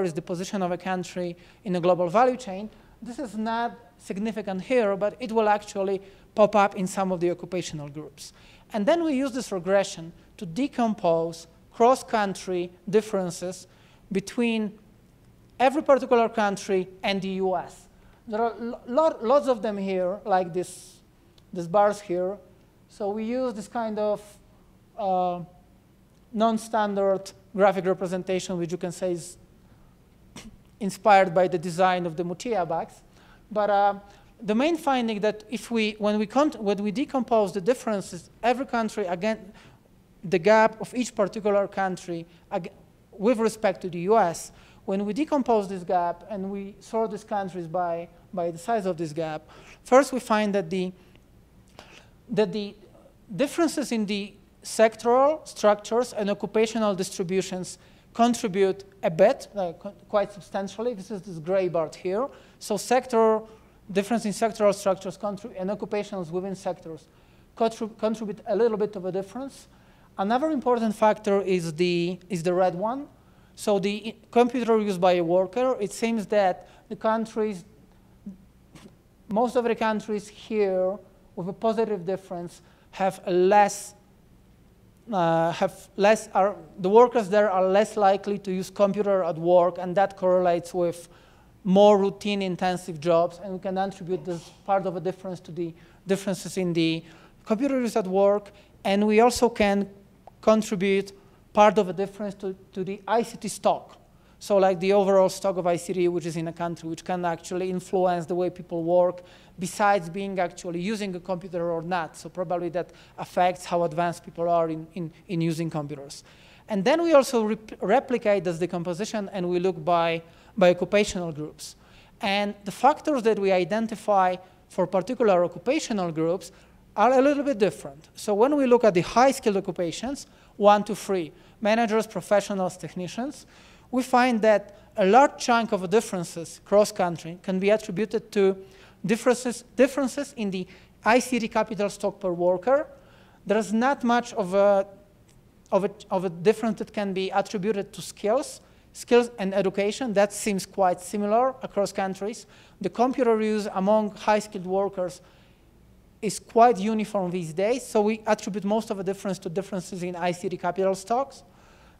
[SPEAKER 1] is the position of a country in a global value chain. This is not significant here, but it will actually pop up in some of the occupational groups. And then we use this regression to decompose cross-country differences between every particular country and the US. There are lots of them here, like these bars here. So we use this kind of non-standard graphic representation, which you can say is inspired by the design of the Mutilla bags. But the main finding that when we decompose the differences, every country, again, the gap of each particular country with respect to the US, when we decompose this gap and we sort these countries by the size of this gap, first we find that the differences in the sectoral structures and occupational distributions contribute a bit, quite substantially. This is this gray bar here. So difference in sectoral structures and occupations within sectors contribute a little bit of a difference. Another important factor is the red one. So the computer used by a worker, it seems that the countries, most of the countries here with a positive difference have the workers there are less likely to use computer at work, and that correlates with more routine intensive jobs, and we can attribute this part of a difference to the differences in the computer use at work, and we also can contribute part of a difference to the ICT stock. So like the overall stock of ICT which is in a country, which can actually influence the way people work, besides being actually using a computer or not. So probably that affects how advanced people are in using computers. And then we also replicate this decomposition, and we look by occupational groups. And the factors that we identify for particular occupational groups are a little bit different. So when we look at the high-skilled occupations, 1 to 3, managers, professionals, technicians, we find that a large chunk of the differences cross-country can be attributed to differences in the ICT capital stock per worker. There's not much of a difference that can be attributed to skills and education. That seems quite similar across countries. The computer use among high-skilled workers is quite uniform these days, so we attribute most of the difference to differences in ICT capital stocks.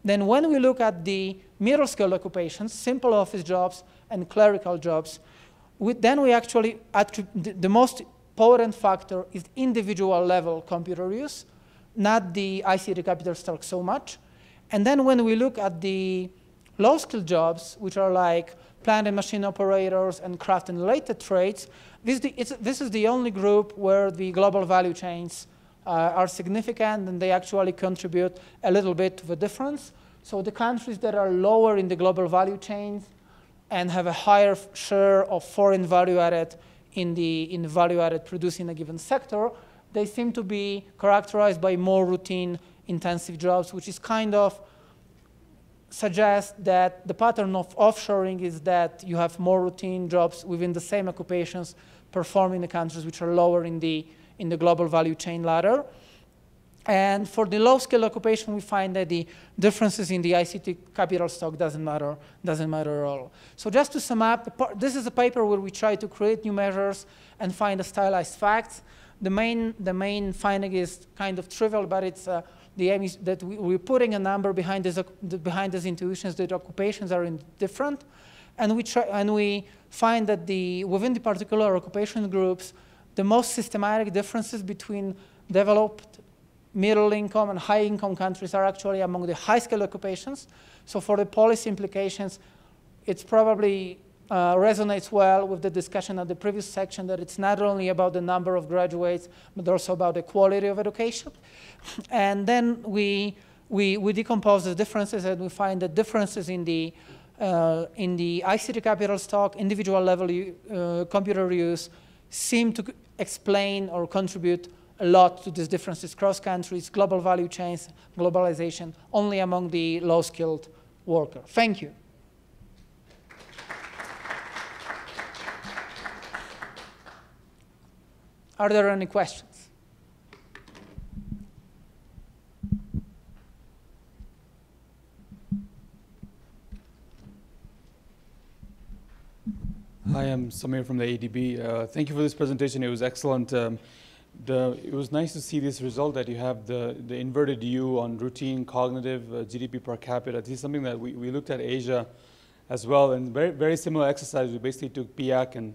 [SPEAKER 1] Then when we look at the middle-skilled occupations, simple office jobs and clerical jobs, then we actually attribute the most potent factor is individual level computer use, not the ICT capital stock so much. And then when we look at the low-skilled jobs, which are like plant and machine operators and craft and related trades, this is the only group where the global value chains are significant, and they actually contribute a little bit to the difference. So the countries that are lower in the global value chains and have a higher share of foreign value added in the value added produced in a given sector, they seem to be characterized by more routine intensive jobs, which is kind of suggests that the pattern of offshoring is that you have more routine jobs within the same occupations performed in the countries which are lower in the global value chain ladder. And for the low-skilled occupation, we find that the differences in the ICT capital stock doesn't matter at all. So just to sum up, this is a paper where we try to create new measures and find the stylized facts. The main finding is kind of trivial, but it's the aim is that we're putting a number behind these intuitions that occupations are different, and we find that within the particular occupation groups, the most systematic differences between developed, middle income, and high income countries are actually among the high scale occupations. So for the policy implications, it's probably resonates well with the discussion at the previous section that it's not only about the number of graduates, but also about the quality of education. And then we decompose the differences, and we find that differences in the ICT capital stock, individual level computer use, seem to explain or contribute a lot to these differences cross countries, global value chains, globalization, only among the low-skilled worker. Thank you. Are there any questions?
[SPEAKER 12] Hi, I'm Samir from the ADB. Thank you for this presentation. It was excellent. It was nice to see this result that you have the inverted U on routine cognitive GDP per capita. This is something that we looked at Asia as well, and very similar exercise. We basically took PIAC and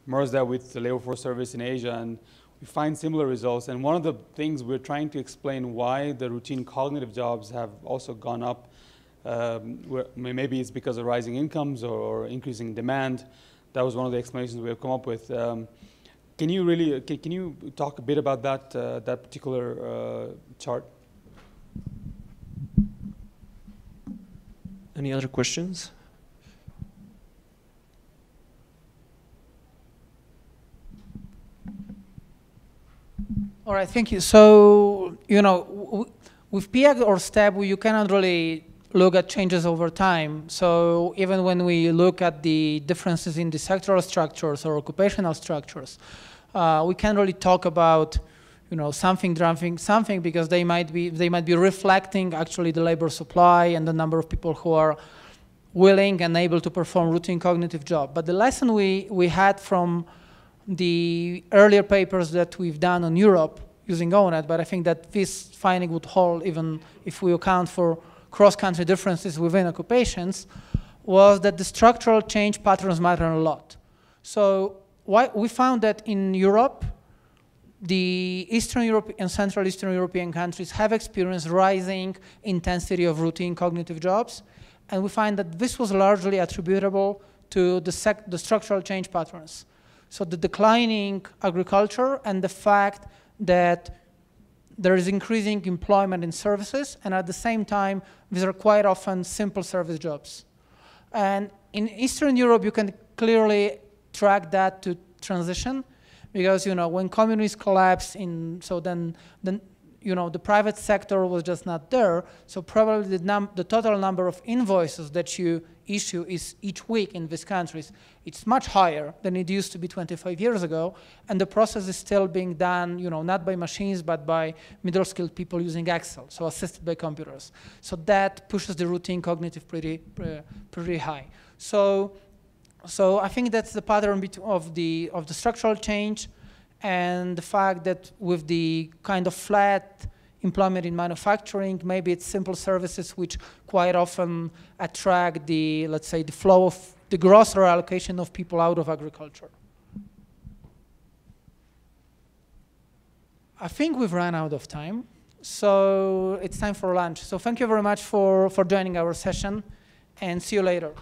[SPEAKER 12] merged that with the labor force service in Asia, and we find similar results. And one of the things we're trying to explain why the routine cognitive jobs have also gone up. Maybe it's because of rising incomes or increasing demand. That was one of the explanations we have come up with. Can you talk a bit about that particular chart?
[SPEAKER 5] Any other questions?
[SPEAKER 1] All right, thank you. So, with PIAC or STEP, you cannot really look at changes over time. So even when we look at the differences in the sectoral structures or occupational structures, we can't really talk about something driving something, because they might be reflecting actually the labor supply and the number of people who are willing and able to perform routine cognitive job. But the lesson we had from the earlier papers that we've done on Europe using ONET, but I think that this finding would hold even if we account for cross-country differences within occupations, was that the structural change patterns matter a lot. So we found that in Europe, the Eastern Europe and Central Eastern European countries have experienced rising intensity of routine cognitive jobs, and we find that this was largely attributable to the structural change patterns. So the declining agriculture and the fact that there is increasing employment in services, and at the same time, these are quite often simple service jobs. And in Eastern Europe, you can clearly track that to transition, because when communists collapsed, then the private sector was just not there. So probably the total number of invoices that you issue is each week in these countries, it's much higher than it used to be 25 years ago, and the process is still being done, not by machines, but by middle-skilled people using Excel, so assisted by computers. So that pushes the routine cognitive pretty high. So I think that's the pattern of the structural change, and the fact that with the kind of flat employment in manufacturing, maybe it's simple services which quite often attract let's say, the flow of the gross reallocation of people out of agriculture. I think we've run out of time, so it's time for lunch. So thank you very much for joining our session, and see you later.